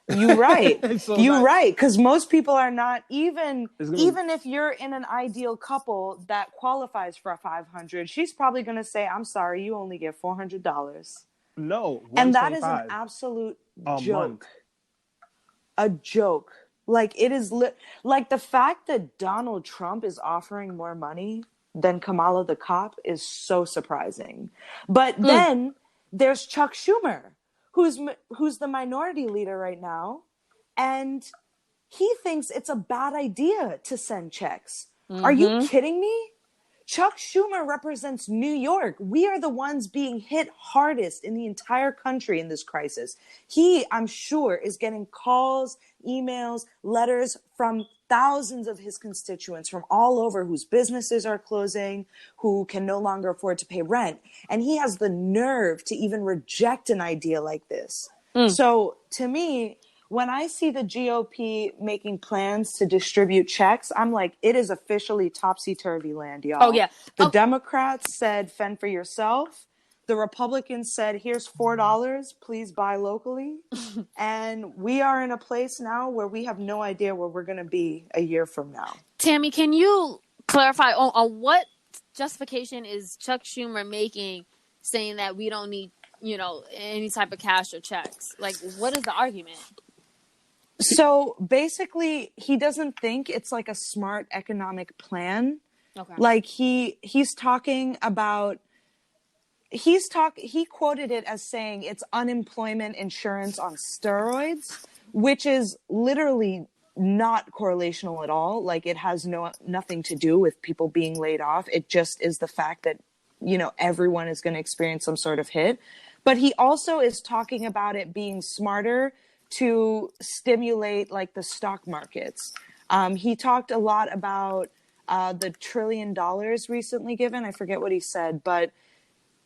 You're right. So You're right. Because most people are not even be... if you're in an ideal couple that qualifies for a 500, she's probably going to say, "I'm sorry, you only get $400." No, and that is an absolute joke. A joke. Like, it is like the fact that Donald Trump is offering more money than Kamala the cop is so surprising. But then there's Chuck Schumer, who's the minority leader right now, and he thinks it's a bad idea to send checks. Mm-hmm. Are you kidding me? Chuck Schumer represents New York. We are the ones being hit hardest in the entire country in this crisis. He, I'm sure, is getting calls, emails, letters from thousands of his constituents from all over whose businesses are closing, who can no longer afford to pay rent. And he has the nerve to even reject an idea like this. So to me, when I see the GOP making plans to distribute checks, I'm like, it is officially topsy-turvy land, y'all. Oh, yeah. The Democrats said, fend for yourself. The Republicans said, here's $4, please buy locally. And we are in a place now where we have no idea where we're going to be a year from now. Tammie, can you clarify on what justification is Chuck Schumer making saying that we don't need, you know, any type of cash or checks? Like, what is the argument? So basically, he doesn't think it's like a smart economic plan. Okay. Like he's talking about, he quoted it as saying it's unemployment insurance on steroids, which is literally not correlational at all. Like, it has nothing to do with people being laid off. It just is the fact that, you know, everyone is going to experience some sort of hit. But he also is talking about it being smarter to stimulate like the stock markets. He talked a lot about the $1 trillion recently given. I forget what he said, but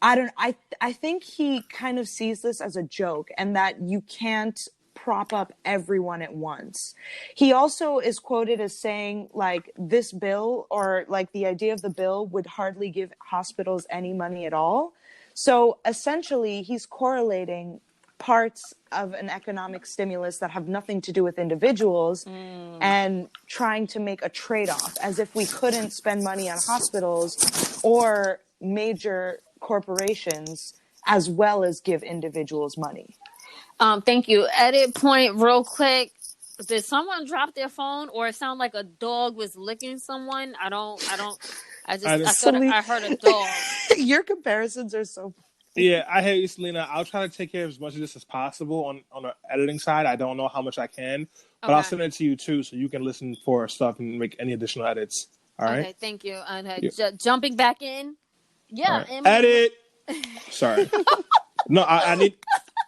I think he kind of sees this as a joke, and that you can't prop up everyone at once. He also is quoted as saying, like, this bill, or like the idea of the bill, would hardly give hospitals any money at all. So essentially, he's correlating parts of an economic stimulus that have nothing to do with individuals and trying to make a trade-off, as if we couldn't spend money on hospitals or major corporations as well as give individuals money. Thank you. Edit point real quick. Did someone drop their phone, or it sounded like a dog was licking someone? I heard a dog. Your comparisons are so... Yeah, I hear you, Selena. I'll try to take care of as much of this as possible on the editing side. I don't know how much I can, but Okay. I'll send it to you too, so you can listen for stuff and make any additional edits. All right? Okay, thank you. And jumping back in. Yeah. Right. Edit! Sorry. No, I need...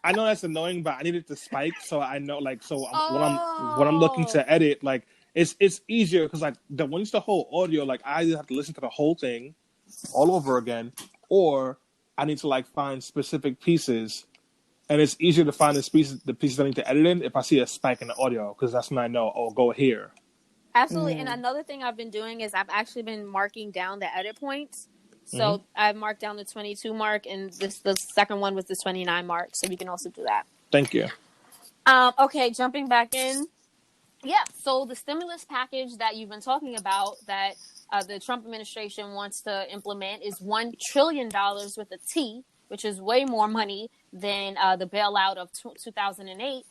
I know that's annoying, but I need it to spike, so I know, like, so when I'm looking to edit, like, it's easier, because, like, when it's the whole audio, like, I either have to listen to the whole thing all over again, or I need to, like, find specific pieces, and it's easier to find the pieces I need to edit in if I see a spike in the audio, because that's when I know, oh, go here. Absolutely. And another thing I've been doing is I've actually been marking down the edit points. So I've marked down the 22 mark, and the second one was the 29 mark. So we can also do that. Thank you. Okay, jumping back in. Yeah, so the stimulus package that you've been talking about that the Trump administration wants to implement is $1 trillion with a T, which is way more money than the bailout of 2008.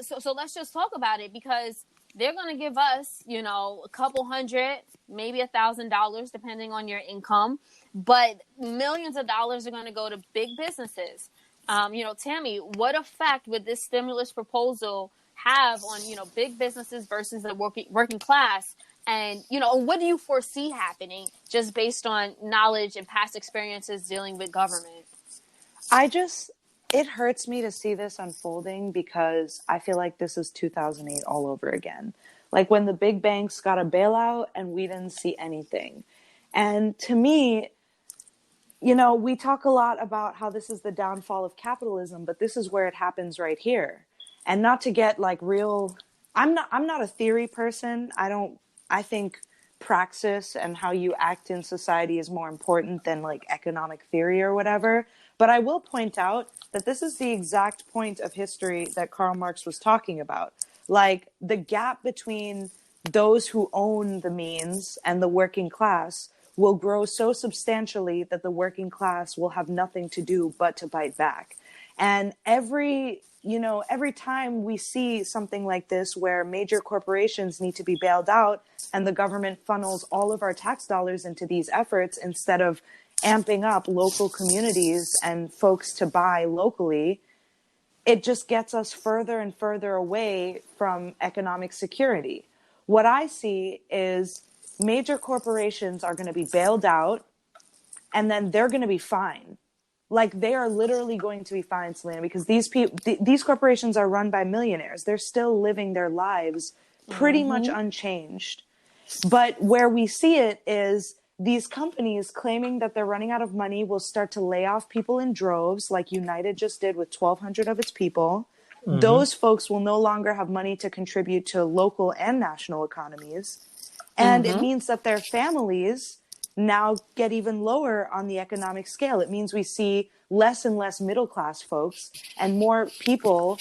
So let's just talk about it, because they're going to give us, you know, a couple hundred, maybe $1,000, depending on your income. But millions of dollars are going to go to big businesses. You know, Tammie, what effect would this stimulus proposal have on, you know, big businesses versus the working class? And, you know, what do you foresee happening just based on knowledge and past experiences dealing with government? It hurts me to see this unfolding, because I feel like this is 2008 all over again. Like, when the big banks got a bailout and we didn't see anything. And to me, you know, we talk a lot about how this is the downfall of capitalism, but this is where it happens right here. And not to get like real, I'm not a theory person. I think praxis and how you act in society is more important than like economic theory or whatever. But I will point out that this is the exact point of history that Karl Marx was talking about. Like, the gap between those who own the means and the working class will grow so substantially that the working class will have nothing to do but to bite back. And every time we see something like this, where major corporations need to be bailed out and the government funnels all of our tax dollars into these efforts instead of amping up local communities and folks to buy locally, it just gets us further and further away from economic security. What I see is major corporations are going to be bailed out, and then they're going to be fine. Like, they are literally going to be fine, Selena, because these corporations are run by millionaires. They're still living their lives pretty much unchanged. But where we see it is these companies claiming that they're running out of money will start to lay off people in droves, like United just did with 1,200 of its people. Those folks will no longer have money to contribute to local and national economies. And it means that their families now get even lower on the economic scale. It means we see less and less middle-class folks and more people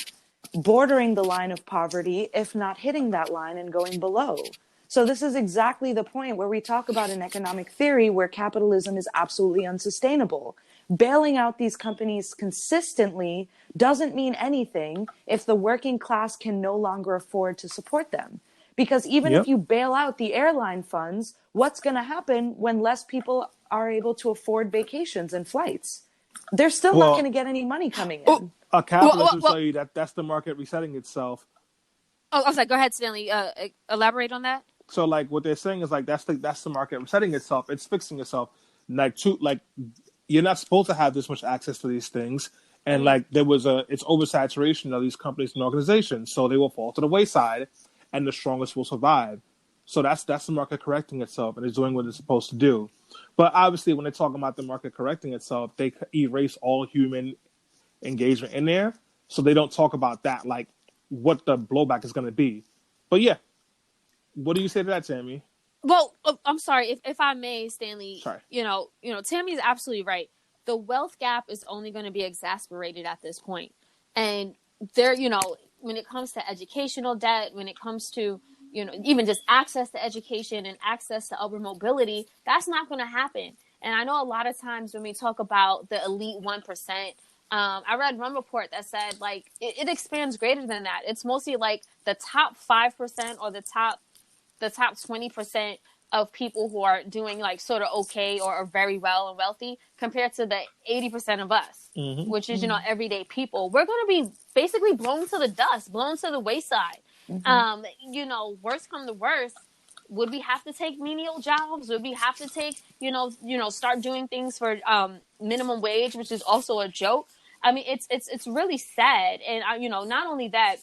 bordering the line of poverty, if not hitting that line and going below. So this is exactly the point where we talk about an economic theory where capitalism is absolutely unsustainable. Bailing out these companies consistently doesn't mean anything if the working class can no longer afford to support them. Because even if you bail out the airline funds, what's going to happen when less people are able to afford vacations and flights? They're still not going to get any money coming in. A capitalist will tell you that that's the market resetting itself. Oh, I was like, go ahead, Stanley. Elaborate on that. So like what they're saying is like that's the market resetting itself. It's fixing itself. Like you're not supposed to have this much access to these things. And like it's oversaturation of these companies and organizations, so they will fall to the wayside, and the strongest will survive. So that's the market correcting itself, and it's doing what it's supposed to do. But obviously, when they talk about the market correcting itself, they erase all human engagement in there, so they don't talk about that, like what the blowback is going to be. But yeah, what do you say to that, Tammie? Well, I'm sorry if I may, Stanley. Sorry. Tammie's absolutely right. The wealth gap is only going to be exacerbated at this point. And when it comes to educational debt, when it comes to, even just access to education and access to upward mobility, that's not going to happen. And I know a lot of times when we talk about the elite 1%, I read one report that said like it expands greater than that. It's mostly like the top 5% or the top 20% of people who are doing like sort of okay or are very well and wealthy compared to the 80% of us, which is, everyday people. We're going to be basically blown to the dust, blown to the wayside. Worst come to worst, would we have to take menial jobs? Would we have to take, start doing things for minimum wage, which is also a joke? I mean, it's really sad. And, not only that,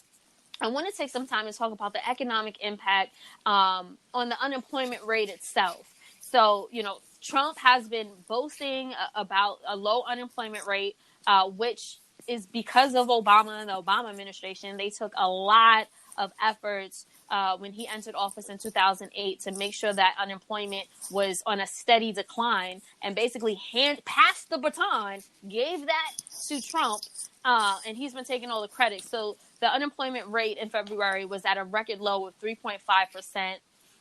I want to take some time to talk about the economic impact on the unemployment rate itself. So, Trump has been boasting about a low unemployment rate, which is because of Obama and the Obama administration. They took a lot of efforts when he entered office in 2008 to make sure that unemployment was on a steady decline, and basically passed the baton, gave that to Trump, and he's been taking all the credit. So the unemployment rate in February was at a record low of 3.5%,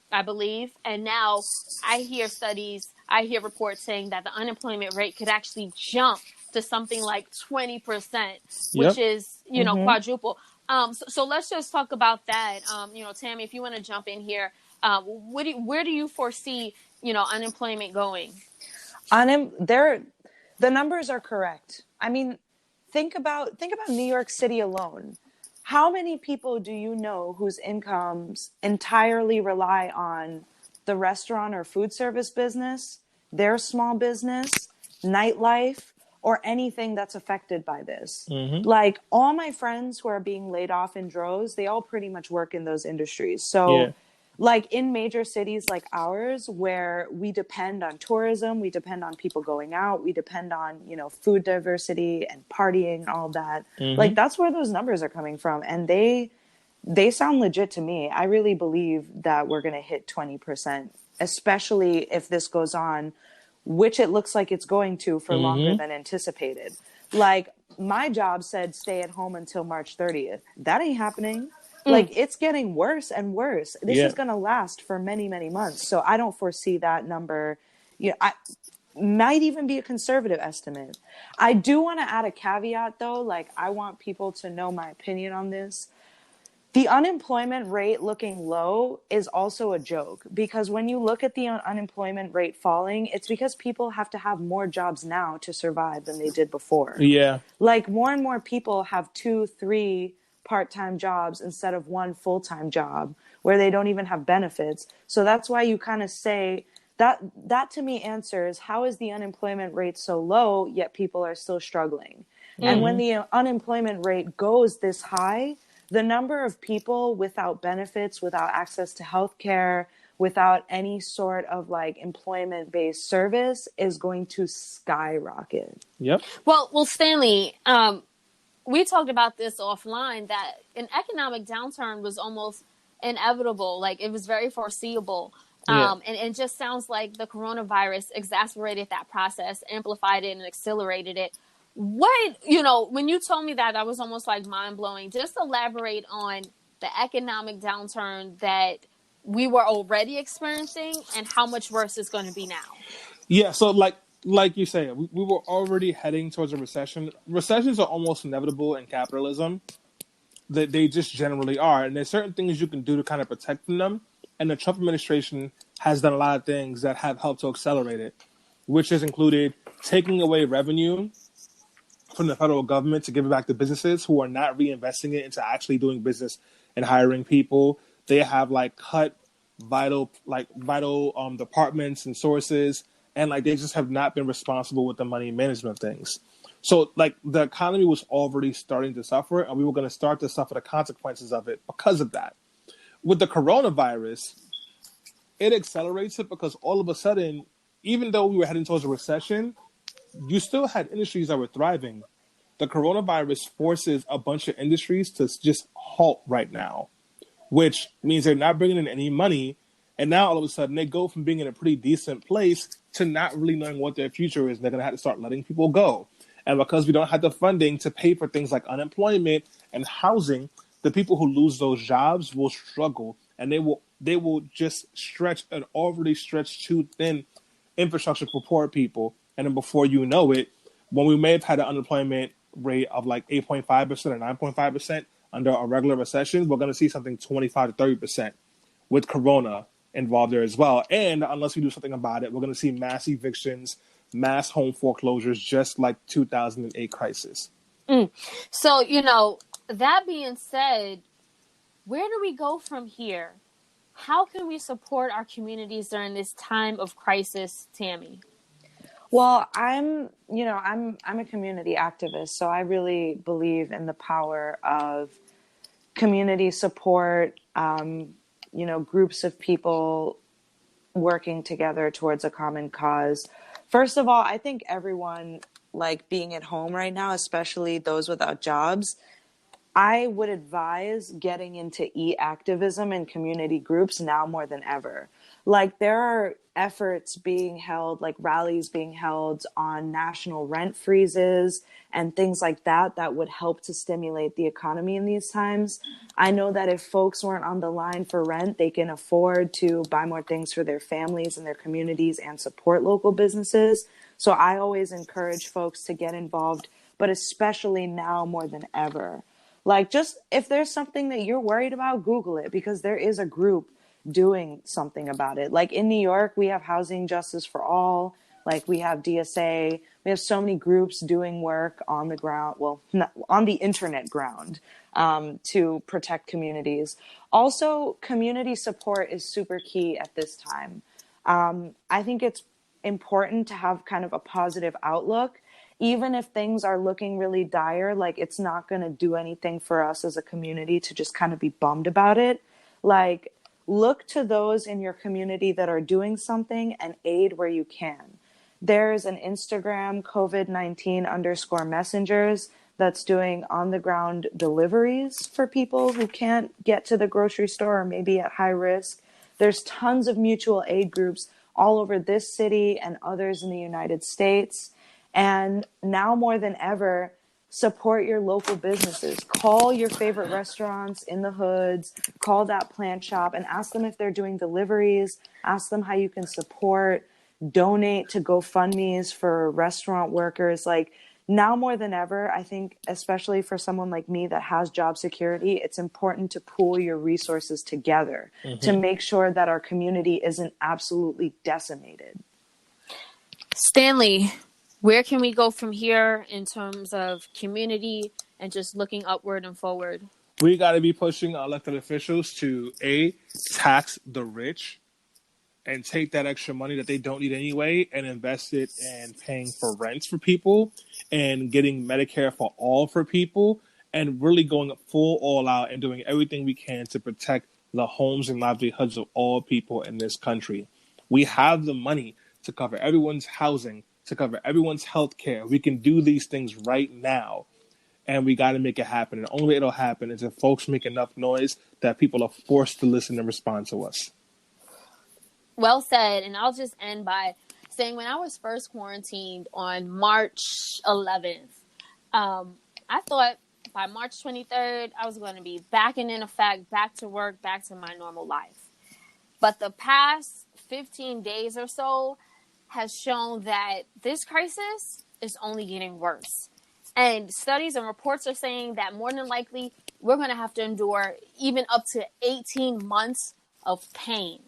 I believe. And now I hear reports saying that the unemployment rate could actually jump to something like 20%, which is, quadruple. So let's just talk about that. Tammie, if you want to jump in here, where do you foresee, unemployment going? The numbers are correct. I mean, think about New York City alone. How many people do you know whose incomes entirely rely on the restaurant or food service business, their small business, nightlife, or anything that's affected by this? Like all my friends who are being laid off in droves, they all pretty much work in those industries. So like in major cities like ours, where we depend on tourism, we depend on people going out, we depend on, food diversity and partying, all that. Like that's where those numbers are coming from. And they sound legit to me. I really believe that we're going to hit 20%, especially if this goes on, which it looks like it's going to for longer than anticipated. Like my job said, stay at home until March 30th. That ain't happening. Like it's getting worse and worse. This is going to last for many, many months. So I don't foresee that number. I might even be a conservative estimate. I do want to add a caveat though. Like I want people to know my opinion on this. The unemployment rate looking low is also a joke, because when you look at the unemployment rate falling, it's because people have to have more jobs now to survive than they did before. Yeah. Like more and more people have 2-3 part-time jobs instead of one full-time job where they don't even have benefits. So that's why you kind of say that to me answers, how is the unemployment rate so low yet people are still struggling? And when the unemployment rate goes this high, the number of people without benefits, without access to healthcare, without any sort of like employment-based service is going to skyrocket. Yep. Well, Stanley, we talked about this offline, that an economic downturn was almost inevitable. Like it was very foreseeable. And it just sounds like the coronavirus exacerbated that process, amplified it and accelerated it. What, when you told me that was almost like mind blowing. Just elaborate on the economic downturn that we were already experiencing and how much worse it's going to be now. Yeah. So like you say, we were already heading towards a recession. Recessions are almost inevitable in capitalism. They just generally are. And there's certain things you can do to kind of protect from them. And the Trump administration has done a lot of things that have helped to accelerate it, which has included taking away revenue from the federal government to give it back to businesses who are not reinvesting it into actually doing business in hiring people. They have like cut vital departments and sources, and like they just have not been responsible with the money management things. So like the economy was already starting to suffer, and we were going to start to suffer the consequences of it because of that. With the coronavirus, it accelerates it because all of a sudden, even though we were heading towards a recession, you still had industries that were thriving. The coronavirus forces a bunch of industries to just halt right now, which means they're not bringing in any money. And now all of a sudden they go from being in a pretty decent place to not really knowing what their future is. They're going to have to start letting people go. And because we don't have the funding to pay for things like unemployment and housing, the people who lose those jobs will struggle, and they will just stretch an already stretched too thin infrastructure for poor people. And then before you know it, when we may have had an unemployment rate of like 8.5% or 9.5% under a regular recession, we're going to see something 25 to 30% with Corona involved there as well. And unless we do something about it, we're going to see mass evictions, mass home foreclosures, just like 2008 crisis. So, that being said, where do we go from here? How can we support our communities during this time of crisis, Tammie? Well, I'm a community activist, so I really believe in the power of community support, groups of people working together towards a common cause. First of all, I think everyone, like, being at home right now, especially those without jobs, I would advise getting into e-activism and community groups now more than ever. Like, there are efforts being held, like rallies being held on national rent freezes and things like that that would help to stimulate the economy in these times. I know that if folks weren't on the line for rent, they can afford to buy more things for their families and their communities and support local businesses. So I always encourage folks to get involved, but especially now more than ever. Like, just if there's something that you're worried about, Google it, because there is a group doing something about it. Like in New York, we have Housing Justice for All. Like we have DSA. We have so many groups doing work on the ground, well, not, on the internet ground, to protect communities. Also, community support is super key at this time. I think it's important to have kind of a positive outlook. Even if things are looking really dire, like it's not going to do anything for us as a community to just kind of be bummed about it. Like, look to those in your community that are doing something and aid where you can. There's an Instagram, COVID-19_messengers, that's doing on the ground deliveries for people who can't get to the grocery store or maybe at high risk. There's tons of mutual aid groups all over this city and others in the United States. And now more than ever, support your local businesses. Call your favorite restaurants in the hoods, call that plant shop and ask them if they're doing deliveries, ask them how you can support, donate to GoFundMes for restaurant workers. Like, now more than ever, I think, especially for someone like me that has job security, it's important to pool your resources together to make sure that our community isn't absolutely decimated. Stanley, where can we go from here in terms of community and just looking upward and forward? We got to be pushing our elected officials to tax the rich and take that extra money that they don't need anyway and invest it in paying for rents for people and getting Medicare for all for people and really going full all out and doing everything we can to protect the homes and livelihoods of all people in this country. We have the money to cover everyone's housing, to cover everyone's health care. We can do these things right now, and we got to make it happen. And the only way it'll happen is if folks make enough noise that people are forced to listen and respond to us. Well said. And I'll just end by saying when I was first quarantined on March 11th, I thought by March 23rd, I was going to be back in effect, back to work, back to my normal life. But the past 15 days or so has shown that this crisis is only getting worse. And studies and reports are saying that more than likely, we're going to have to endure even up to 18 months of pain.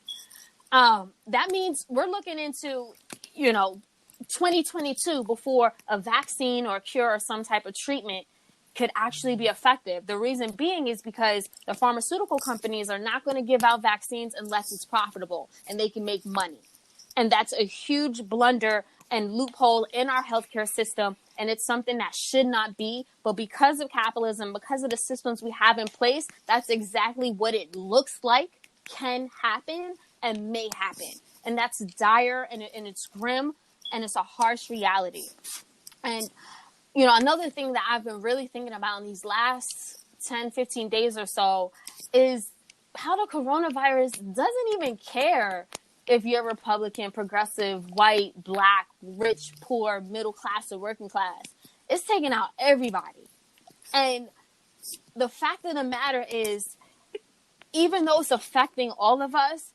That means we're looking into, 2022 before a vaccine or a cure or some type of treatment could actually be effective. The reason being is because the pharmaceutical companies are not going to give out vaccines unless it's profitable and they can make money. And that's a huge blunder and loophole in our healthcare system. And it's something that should not be. But because of capitalism, because of the systems we have in place, that's exactly what it looks like can happen and may happen. And that's dire, and it's grim, and it's a harsh reality. And, you know, another thing that I've been really thinking about in these last 10, 15 days or so is how the coronavirus doesn't even care if you're Republican, progressive, white, black, rich, poor, middle class, or working class. It's taking out everybody. And the fact of the matter is, even though it's affecting all of us,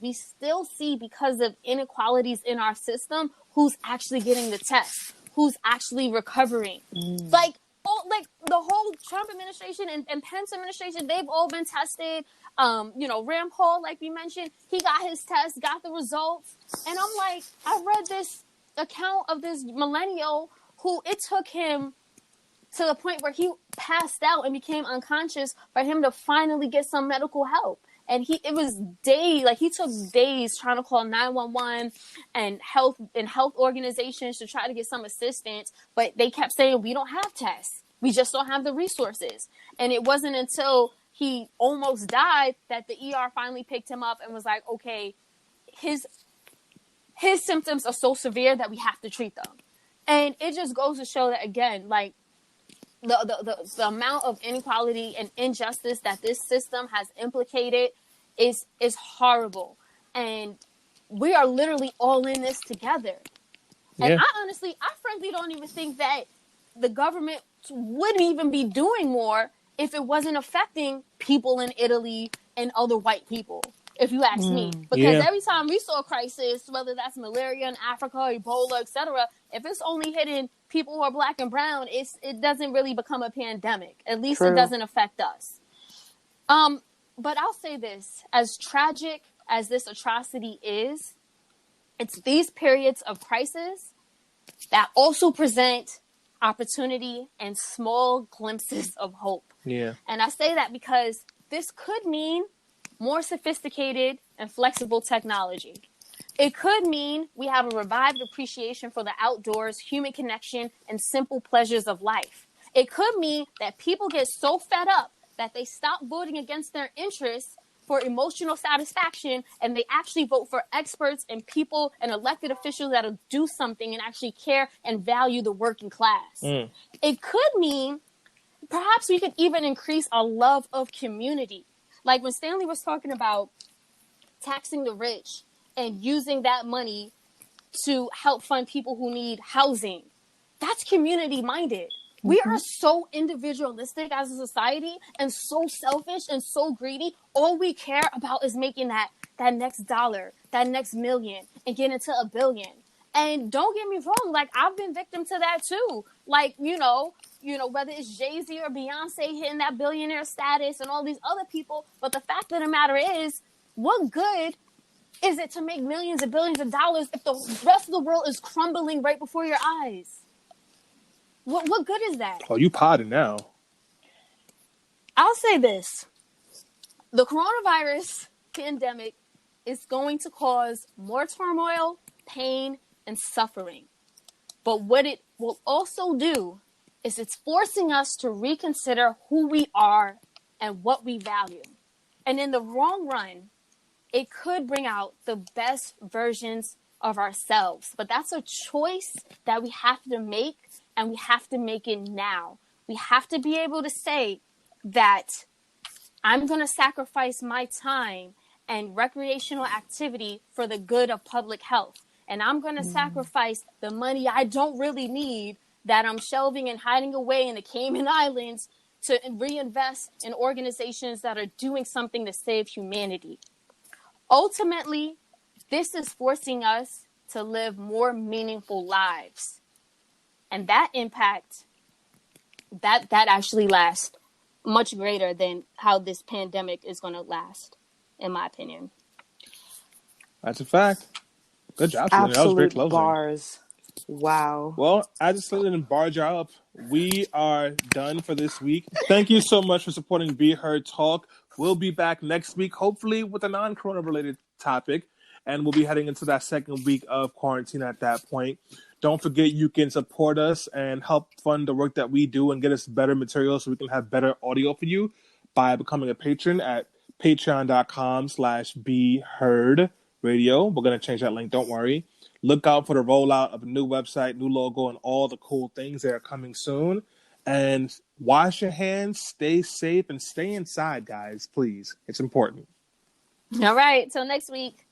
we still see, because of inequalities in our system, who's actually getting the test, who's actually recovering. Like the whole Trump administration and Pence administration, they've all been tested. You know, Rand Paul, like we mentioned, he got his test, got the results. And I'm like, I read this account of this millennial who it took him to the point where he passed out and became unconscious for him to finally get some medical help. And it was days, like he took days trying to call 911 and health organizations to try to get some assistance. But they kept saying, we don't have tests. We just don't have the resources. And it wasn't until he almost died that the ER finally picked him up and was like, okay, his symptoms are so severe that we have to treat them. And it just goes to show that, again, like, the amount of inequality and injustice that this system has implicated is horrible. And we are literally all in this together. And Yeah. I frankly don't even think that the government would even be doing more if it wasn't affecting people in Italy and other white people, if you ask me. Because every time we saw a crisis, whether that's malaria in Africa, Ebola, etc., if it's only hitting people who are black and brown, it doesn't really become a pandemic. At least It doesn't affect us. But I'll say this, as tragic as this atrocity is, it's these periods of crisis that also present opportunity and small glimpses of hope. Yeah. And I say that because this could mean more sophisticated and flexible technology. It could mean we have a revived appreciation for the outdoors, human connection, and simple pleasures of life. It could mean that people get so fed up that they stop voting against their interests for emotional satisfaction and they actually vote for experts and people and elected officials that'll do something and actually care and value the working class. It could mean perhaps we could even increase our love of community. Like when Stanley was talking about taxing the rich and using that money to help fund people who need housing, that's community minded. We are so individualistic as a society and so selfish and so greedy. All we care about is making that next dollar, that next million, and getting to $1 billion. And don't get me wrong, like I've been victim to that too. Like, you know, whether it's Jay-Z or Beyonce hitting that billionaire status and all these other people. But the fact of the matter is, what good is it to make millions and billions of dollars if the rest of the world is crumbling right before your eyes? What good is that? Oh, you potting now. I'll say this. The coronavirus pandemic is going to cause more turmoil, pain, and suffering. But what it will also do is it's forcing us to reconsider who we are and what we value. And in the long run, it could bring out the best versions of ourselves. But that's a choice that we have to make, and we have to make it now. We have to be able to say that I'm going to sacrifice my time and recreational activity for the good of public health. And I'm going to sacrifice the money I don't really need that I'm shelving and hiding away in the Cayman Islands to reinvest in organizations that are doing something to save humanity. Ultimately, this is forcing us to live more meaningful lives. And that impact, that actually lasts much greater than how this pandemic is going to last, in my opinion. That's a fact. Good job, Selena. That was great Absolute closing. bars. Wow. Well, I just didn't barge up. We are done for this week. Thank you so much for supporting Be Heard Talk. We'll be back next week, hopefully with a non-corona related topic, and we'll be heading into that second week of quarantine at that point. Don't forget you can support us and help fund the work that we do and get us better material so we can have better audio for you by becoming a patron at patreon.com/BeHeardRadio. We're going to change that link, don't worry. Look out for the rollout of a new website, new logo, and all the cool things that are coming soon. And wash your hands, stay safe, and stay inside, guys, please. It's important. All right. Till next week.